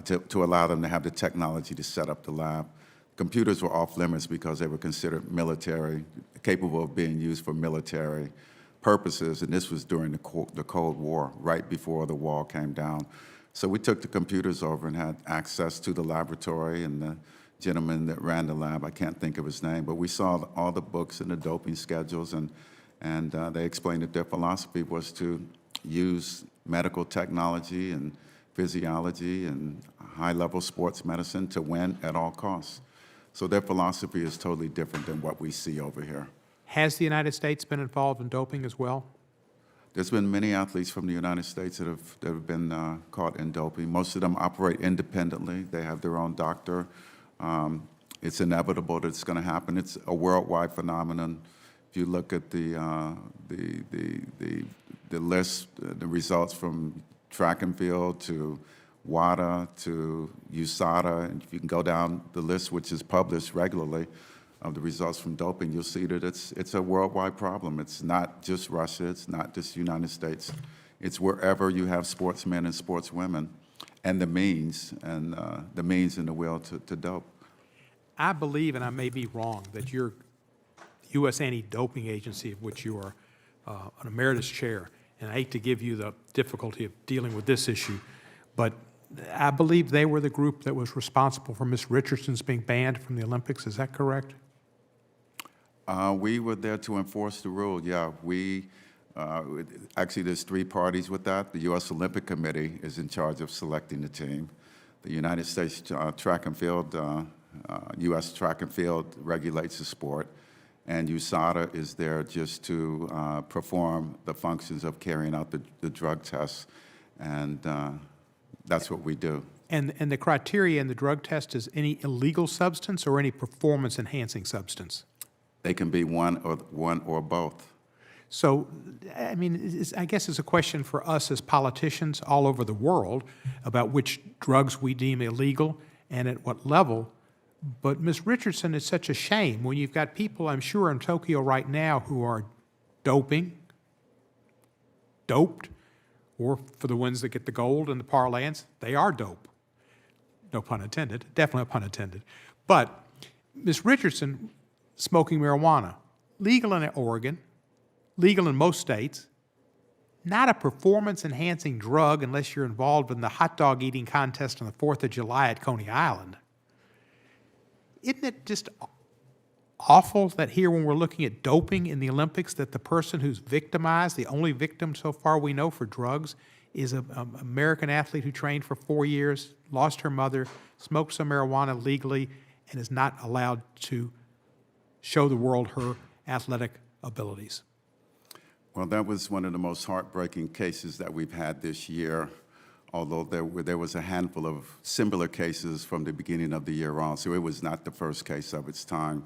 to allow them to have the technology to set up the lab. Computers were off limits because they were considered military, capable of being used for military purposes, and this was during the Cold War, right before the wall came down. So we took the computers over and had access to the laboratory, and the gentleman that ran the lab, I can't think of his name, but we saw all the books and the doping schedules, and they explained that their philosophy was to use medical technology and physiology and high-level sports medicine to win at all costs. So their philosophy is totally different than what we see over here. Has the United States been involved in doping as well? There's been many athletes from the United States that have been caught in doping. Most of them operate independently. They have their own doctor. It's inevitable that it's going to happen. It's a worldwide phenomenon. If you look at the list, the results from track and field to WADA to USADA, and if you can go down the list, which is published regularly, of the results from doping, you'll see that it's a worldwide problem. It's not just Russia, it's not just the United States. It's wherever you have sportsmen and sportswomen and the means and the will to dope. I believe, and I may be wrong, that your U.S. Anti-Doping Agency, of which you are an emeritus chair, and I hate to give you the difficulty of dealing with this issue, but I believe they were the group that was responsible for Ms. Richardson's being banned from the Olympics. Is that correct? We were there to enforce the rule, yeah. Actually, there's 3 parties with that. The U.S. Olympic Committee is in charge of selecting the team. The United States Track and Field, U.S. Track and Field regulates the sport, and USADA is there just to perform the functions of carrying out the drug tests, and that's what we do. And the criteria in the drug test is any illegal substance or any performance-enhancing substance? They can be one or both. So, I mean, I guess it's a question for us as politicians all over the world about which drugs we deem illegal and at what level. But Ms. Richardson, it's such a shame when you've got people, I'm sure, in Tokyo right now who are doped, or for the ones that get the gold and the parlance, they are dope. No pun intended, definitely a pun intended. But Ms. Richardson, smoking marijuana, legal in Oregon, legal in most states, not a performance-enhancing drug unless you're involved in the hot dog eating contest on the 4th of July at Coney Island. Isn't it just awful that here when we're looking at doping in the Olympics, that the person who's victimized, the only victim so far we know for drugs, is an American athlete who trained for 4 years, lost her mother, smoked some marijuana legally, and is not allowed to show the world her athletic abilities. Well, that was one of the most heartbreaking cases that we've had this year, although there was a handful of similar cases from the beginning of the year on, so it was not the first case of its kind.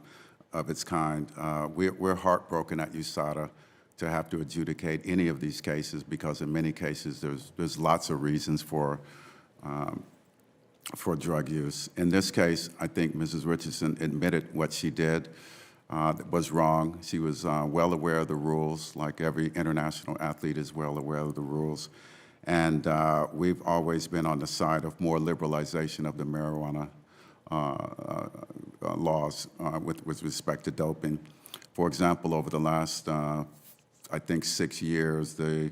We're heartbroken at USADA to have to adjudicate any of these cases because in many cases there's lots of reasons for drug use. In this case, I think Mrs. Richardson admitted what she did was wrong. She was well aware of the rules, like every international athlete is well aware of the rules. And we've always been on the side of more liberalization of the marijuana laws with respect to doping. For example, over the last, I think, 6 years, the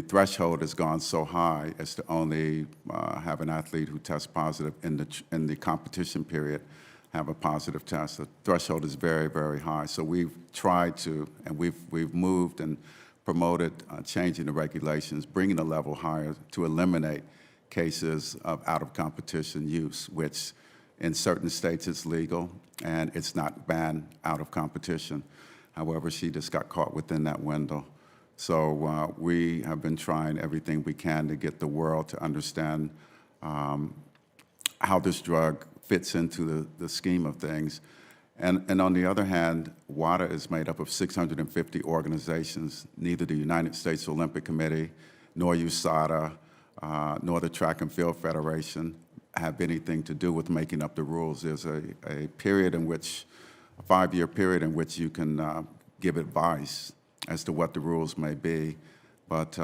threshold has gone so high as to only have an athlete who tests positive in the competition period have a positive test. The threshold is very, very high. So we've tried to, and we've moved and promoted changing the regulations, bringing the level higher to eliminate cases of out-of-competition use, which in certain states it's legal and it's not banned out of competition. However, she just got caught within that window. So we have been trying everything we can to get the world to understand how this drug fits into the scheme of things. And on the other hand, WADA is made up of 650 organizations. Neither the United States Olympic Committee, nor USADA, nor the Track and Field Federation have anything to do with making up the rules. There's a period in which, a 5-year period in which you can give advice as to what the rules may be. But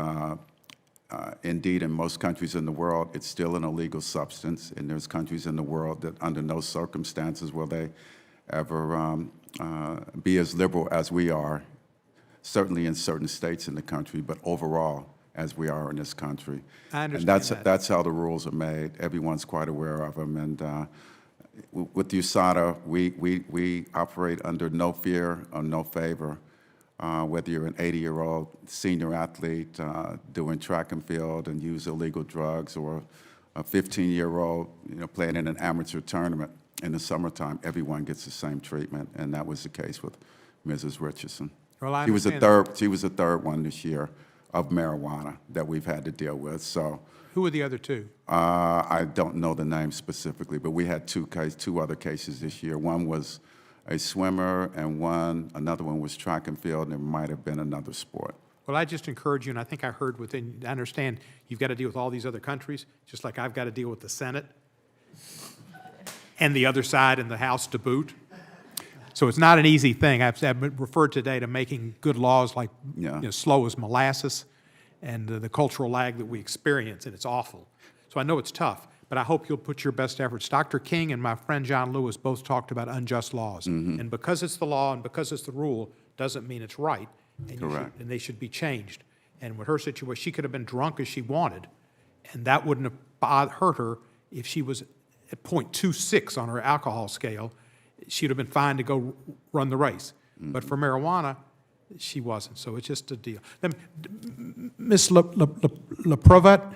indeed, in most countries in the world, it's still an illegal substance, and there's countries in the world that under no circumstances will they ever be as liberal as we are, certainly in certain states in the country, but overall as we are in this country. I understand and that. That's how the rules are made. Everyone's quite aware of them. And with USADA, we operate under no fear or no favor. Whether you're an 80-year-old senior athlete doing track and field and use illegal drugs, or a 15-year-old playing in an amateur tournament in the summertime, everyone gets the same treatment, and that was the case with Mrs. Richardson. Well, I She was the understand she was the third one this year of marijuana that we've had to deal with. So Who were the other two? I don't know the name specifically, but we had two other cases this year. One was a swimmer, and another one was track and field, and it might have been another sport. Well, I just encourage you, and I think I heard I understand you've got to deal with all these other countries, just like I've got to deal with the Senate and the other side in the House to boot. So it's not an easy thing. I've been referred today to making good laws like slow as molasses and the cultural lag that we experience, and it's awful. So I know it's tough, but I hope you'll put your best efforts. Dr. King and my friend John Lewis both talked about unjust laws. And because it's the law and because it's the rule doesn't mean it's right. And Correct. And they should be changed. And with her situation, she could have been drunk as she wanted, and that wouldn't have hurt her if she was at 0.26 on her alcohol scale. She'd have been fine to go run the race. But for marijuana, she wasn't. So it's just a deal. Ms. LaPravat,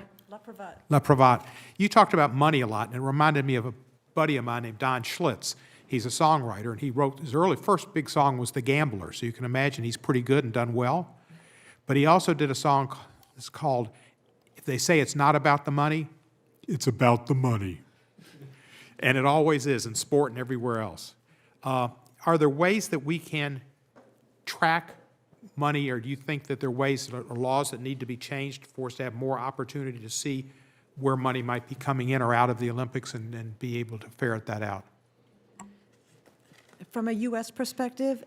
you talked about money a lot, and it reminded me of a buddy of mine named Don Schlitz. He's a songwriter, and he wrote his first big song was The Gambler, so you can imagine he's pretty good and done well. But he also did a song that's called, If They Say It's Not About the Money, It's About the Money. And it always is in sport and everywhere else. Are there ways that we can track money, or do you think that there are ways or laws that need to be changed for us to have more opportunity to see where money might be coming in or out of the Olympics and be able to ferret that out? From a U.S. perspective,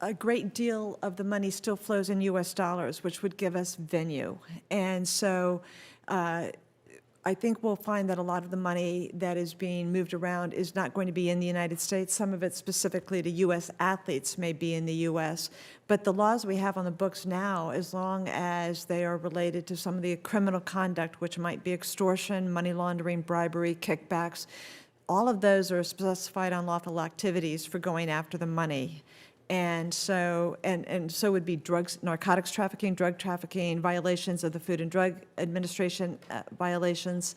a great deal of the money still flows in U.S. dollars, which would give us venue. And so I think we'll find that a lot of the money that is being moved around is not going to be in the United States. Some of it specifically to U.S. athletes may be in the U.S. But the laws we have on the books now, as long as they are related to some of the criminal conduct, which might be extortion, money laundering, bribery, kickbacks, all of those are specified unlawful activities for going after the money. And so would be drugs, narcotics trafficking, drug trafficking, violations of the Food and Drug Administration violations.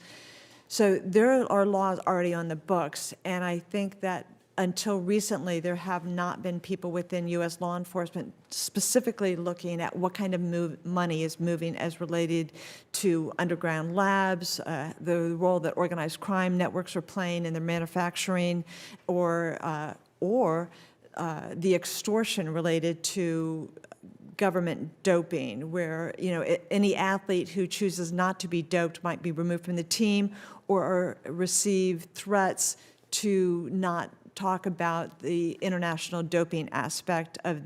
So there are laws already on the books, and I think that until recently, there have not been people within U.S. law enforcement specifically looking at what kind of money is moving as related to underground labs, the role that organized crime networks are playing in their manufacturing, or the extortion related to government doping, where any athlete who chooses not to be doped might be removed from the team or receive threats to not talk about the international doping aspect of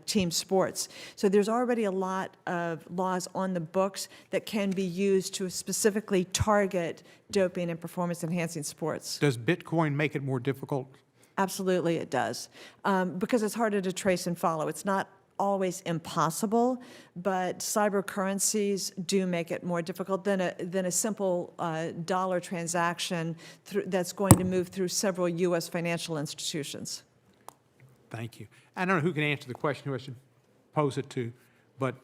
team sports. So there's already a lot of laws on the books that can be used to specifically target doping and performance-enhancing sports. Does Bitcoin make it more difficult? Absolutely, it does, because it's harder to trace and follow. It's not always impossible, but cyber currencies do make it more difficult than a simple dollar transaction that's going to move through several U.S. financial institutions. Thank you. I don't know who can answer the question, who I should pose it to, but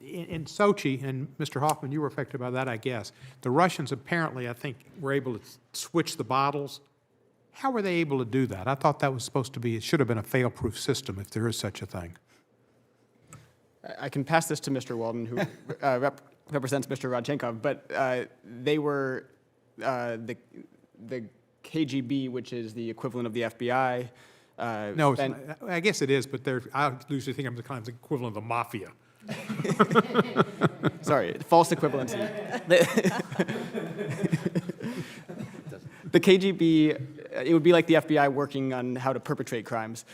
in Sochi, and Mr. Huffman, you were affected by that, I guess. The Russians apparently, I think, were able to switch the bottles. How were they able to do that? I thought that was supposed to be, it should have been a fail-proof system if there is such a thing. I can pass this to Mr. Walden, who represents Mr. Rodchenkov, but they were the KGB, which is the equivalent of the FBI. No, I guess it is, but I usually think I'm the kind of the equivalent of the mafia. Sorry, false equivalency. The KGB, it would be like the FBI working on how to perpetrate crimes.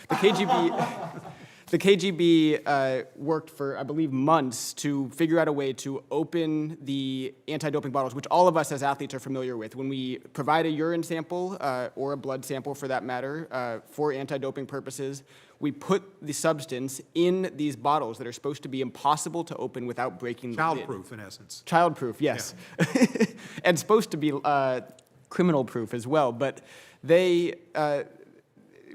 The KGB worked for, I believe, months to figure out a way to open the anti-doping bottles, which all of us as athletes are familiar with. When we provide a urine sample, or a blood sample for that matter, for anti-doping purposes, we put the substance in these bottles that are supposed to be impossible to open without breaking the lid. Childproof, in essence. Childproof, yes. Yeah. And supposed to be criminal-proof as well. But they...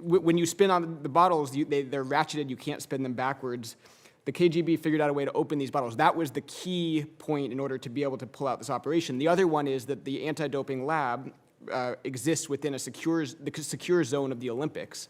when you spin on the bottles, they're ratcheted, you can't spin them backwards. The KGB figured out a way to open these bottles. That was the key point in order to be able to pull out this operation. The other one is that the anti-doping lab exists within the secure zone of the Olympics.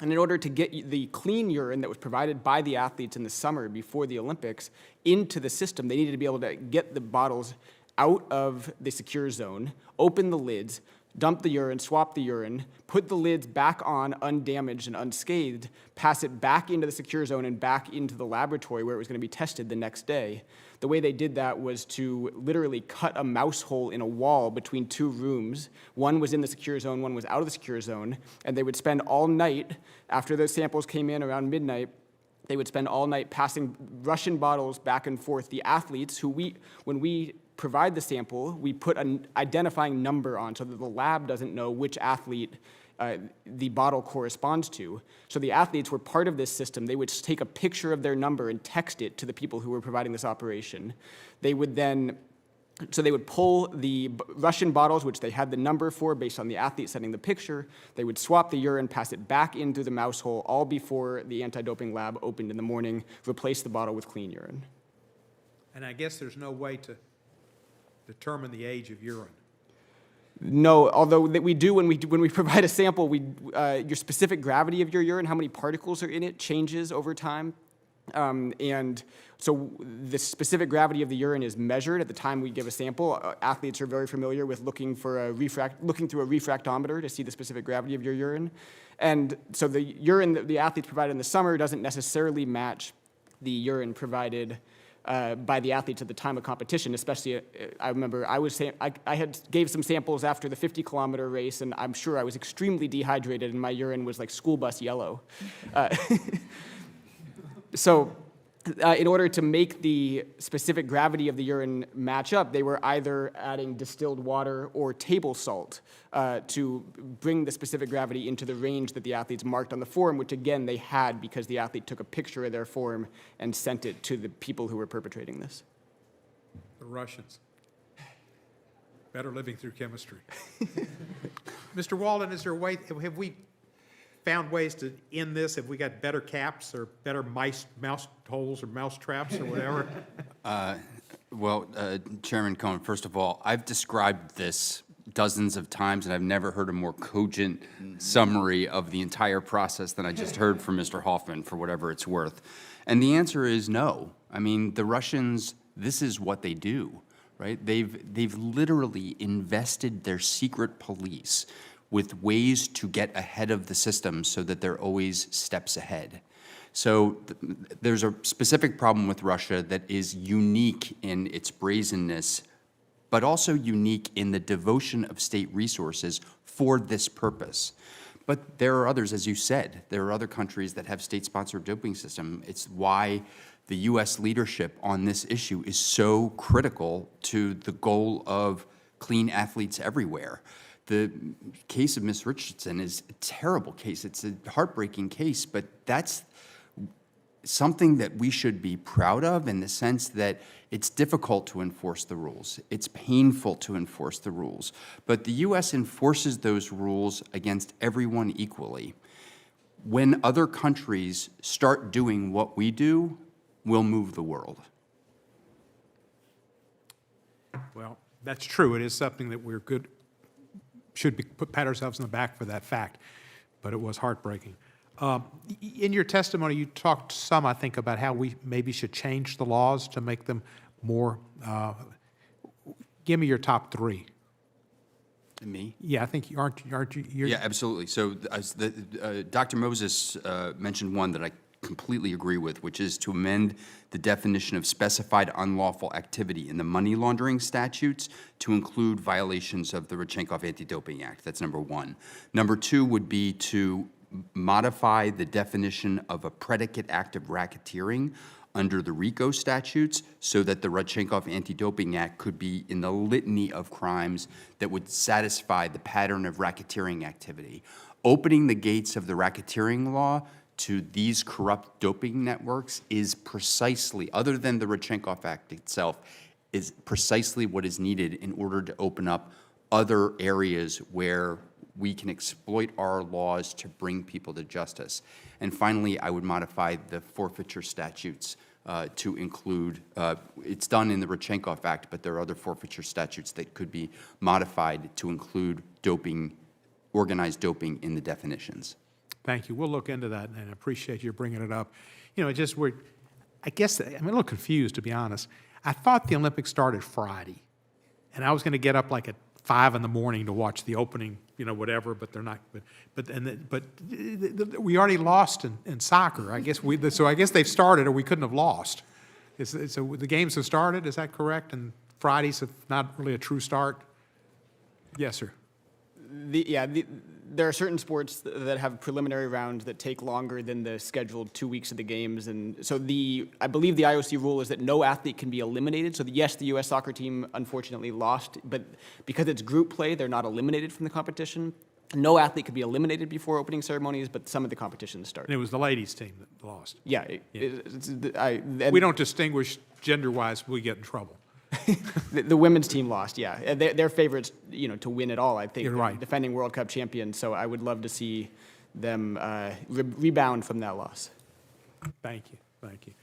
And in order to get the clean urine that was provided by the athletes in the summer before the Olympics into the system, they needed to be able to get the bottles out of the secure zone, open the lids, dump the urine, swap the urine, put the lids back on undamaged and unscathed, pass it back into the secure zone and back into the laboratory where it was going to be tested the next day. The way they did that was to literally cut a mouse hole in a wall between two rooms. One was in the secure zone, one was out of the secure zone, and they would spend all night, after those samples came in around midnight, they would spend all night passing Russian bottles back and forth. The athletes, who when we provide the sample, we put an identifying number on so that the lab doesn't know which athlete the bottle corresponds to. So the athletes were part of this system. They would take a picture of their number and text it to the people who were providing this operation. They would then, so they would pull the Russian bottles, which they had the number for based on the athlete sending the picture. They would swap the urine, pass it back in through the mouse hole, all before the anti-doping lab opened in the morning, replace the bottle with clean urine. And I guess there's no way to determine the age of urine. No, although that we do when we provide a sample, your specific gravity of your urine, how many particles are in it, changes over time. And so the specific gravity of the urine is measured at the time we give a sample. Athletes are very familiar with looking through a refractometer to see the specific gravity of your urine. And so the urine that the athletes provide in the summer doesn't necessarily match the urine provided by the athletes at the time of competition. Especially, I remember I had gave some samples after the 50-kilometer race, and I'm sure I was extremely dehydrated, and my urine was like school bus yellow. So in order to make the specific gravity of the urine match up, they were either adding distilled water or table salt to bring the specific gravity into the range that the athletes marked on the form, which again they had because the athlete took a picture of their form and sent it to the people who were perpetrating this. The Russians. Better living through chemistry. Mr. Walden, is there a way, have we found ways to end this? Have we got better caps or better mouse holes or mouse traps or whatever? Well, Chairman Cohen, first of all, I've described this dozens of times, and I've never heard a more cogent summary of the entire process than I just heard from Mr. Huffman, for whatever it's worth. And the answer is no. I mean, the Russians, this is what they do, right? They've literally invested their secret police with ways to get ahead of the system so that they're always steps ahead. So there's a specific problem with Russia that is unique in its brazenness, but also unique in the devotion of state resources for this purpose. But there are others, as you said, there are other countries that have state-sponsored doping system. It's why the U.S. leadership on this issue is so critical to the goal of clean athletes everywhere. The case of Ms. Richardson is a terrible case. It's a heartbreaking case, but that's something that we should be proud of in the sense that it's difficult to enforce the rules. It's painful to enforce the rules. But the U.S. enforces those rules against everyone equally. When other countries start doing what we do, we'll move the world. Well, that's true. It is something that we're good, should be, pat ourselves on the back for that fact, but it was heartbreaking. In your testimony, you talked some, I think, about how we maybe should change the laws to make them more, give me your top three. Me? Yeah, I think, aren't you? Yeah, absolutely. So Dr. Moses mentioned one that I completely agree with, which is to amend the definition of specified unlawful activity in the money laundering statutes to include violations of the Rodchenkov Anti-Doping Act. That's number one. Number two would be to modify the definition of a predicate act of racketeering under the RICO statutes so that the Rodchenkov Anti-Doping Act could be in the litany of crimes that would satisfy the pattern of racketeering activity. Opening the gates of the racketeering law to these corrupt doping networks is precisely, other than the Rodchenkov Act itself, is precisely what is needed in order to open up other areas where we can exploit our laws to bring people to justice. And finally, I would modify the forfeiture statutes to include, it's done in the Rodchenkov Act, but there are other forfeiture statutes that could be modified to include doping, organized doping in the definitions. Thank you. We'll look into that, and I appreciate you bringing it up. You know, just we're, I guess, I'm a little confused, to be honest. I thought the Olympics started Friday, and I was going to get up like at 5 in the morning to watch the opening, you know, whatever, but they're not, but we already lost in soccer. I guess so I guess they've started, or we couldn't have lost. So the games have started, is that correct? And Fridays have not really a true start? Yes, sir. There are certain sports that have preliminary rounds that take longer than the scheduled 2 weeks of the games. And so I believe the IOC rule is that no athlete can be eliminated. So yes, the U.S. soccer team unfortunately lost, but because it's group play, they're not eliminated from the competition. No athlete could be eliminated before opening ceremonies, but some of the competitions start. And it was the ladies' team that lost. Yeah. We don't distinguish gender-wise, we get in trouble. The women's team lost, yeah. They're favorites, you know, to win it all, I think. You're right. Defending World Cup champions, so I would love to see them rebound from that loss. Thank you, thank you.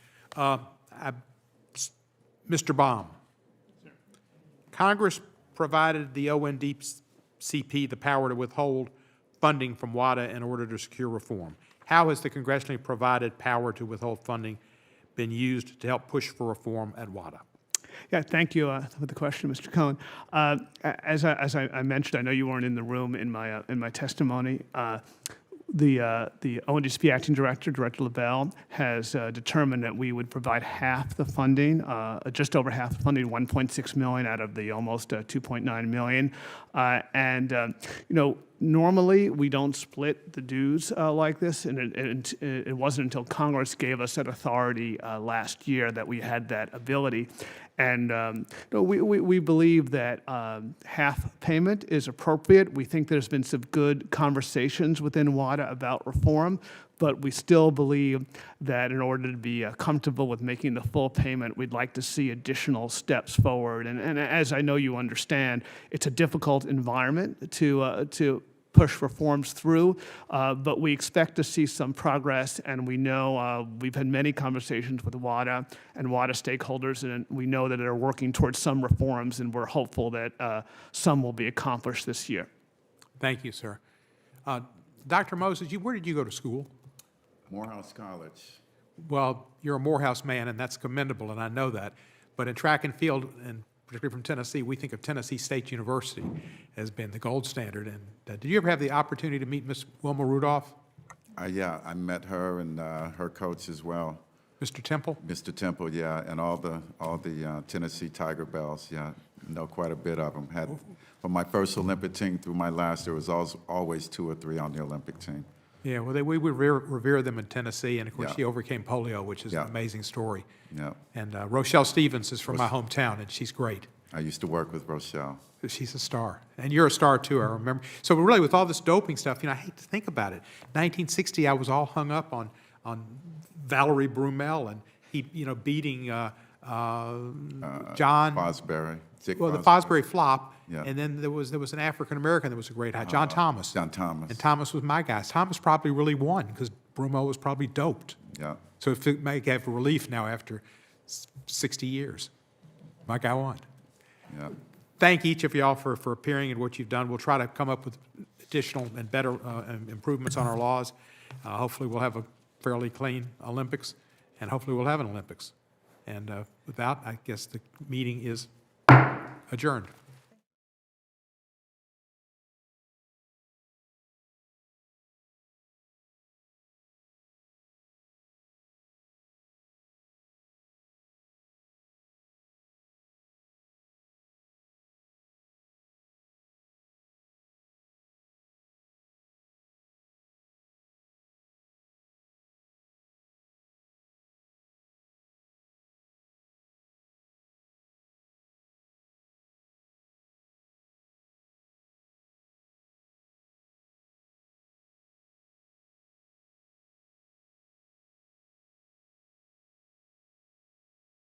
Mr. Baum. Congress provided the ONDCP the power to withhold funding from WADA in order to secure reform. How has the congressionally provided power to withhold funding been used to help push for reform at WADA? Yeah, thank you for the question, Mr. Cohen. As I mentioned, I know you weren't in the room in my testimony. The ONDCP acting director, Director LaBelle, has determined that we would provide half the funding, just over half the funding, $1.6 million out of the almost $2.9 million. You know, normally we don't split the dues like this, and it wasn't until Congress gave us that authority last year that we had that ability. And no, we believe that half payment is appropriate. We think there's been some good conversations within WADA about reform, but we still believe that in order to be comfortable with making the full payment, we'd like to see additional steps forward. And as I know you understand, it's a difficult environment to push reforms through, but we expect to see some progress, and we know we've had many conversations with WADA and WADA stakeholders, and we know that they're working towards some reforms, and we're hopeful that some will be accomplished this year. Thank you, sir. Dr. Moses, where did you go to school? Morehouse College. Well, you're a Morehouse man, and that's commendable, and I know that. But in track and field, and particularly from Tennessee, we think of Tennessee State University as being the gold standard. And did you ever have the opportunity to meet Miss Wilma Rudolph? Yeah, I met her and her coach as well, Mr. Temple? Mr. Temple, yeah, and all the Tennessee Tiger Bells, yeah, know quite a bit of them. Had from my first Olympic team through my last, there was always 2 or 3 on the Olympic team. Yeah, well, we revere them in Tennessee, and of course, Yeah. she overcame polio, which is Yeah. an amazing story. Yeah, And Rochelle Stevens is from my hometown, and she's great. I used to work with Rochelle. She's a star. And you're a star, too, I remember. So really, with all this doping stuff, I hate to think about it. 1960, I was all hung up on Valerie Brumel and he, beating John. Fosbury. Dick Well, the Fosbury. Fosbury flop. Yeah. And then there was an African-American that was a great high, John Thomas. John Thomas. And Thomas was my guy. Thomas probably really won because Brumel was probably doped. Yeah, So it may have relief now after 60 years. My guy won. yeah. Thank each of y'all for appearing and what you've done. We'll try to come up with additional and better improvements on our laws. Hopefully, we'll have a fairly clean Olympics, and hopefully, we'll have an Olympics. And with that, I guess the meeting is adjourned.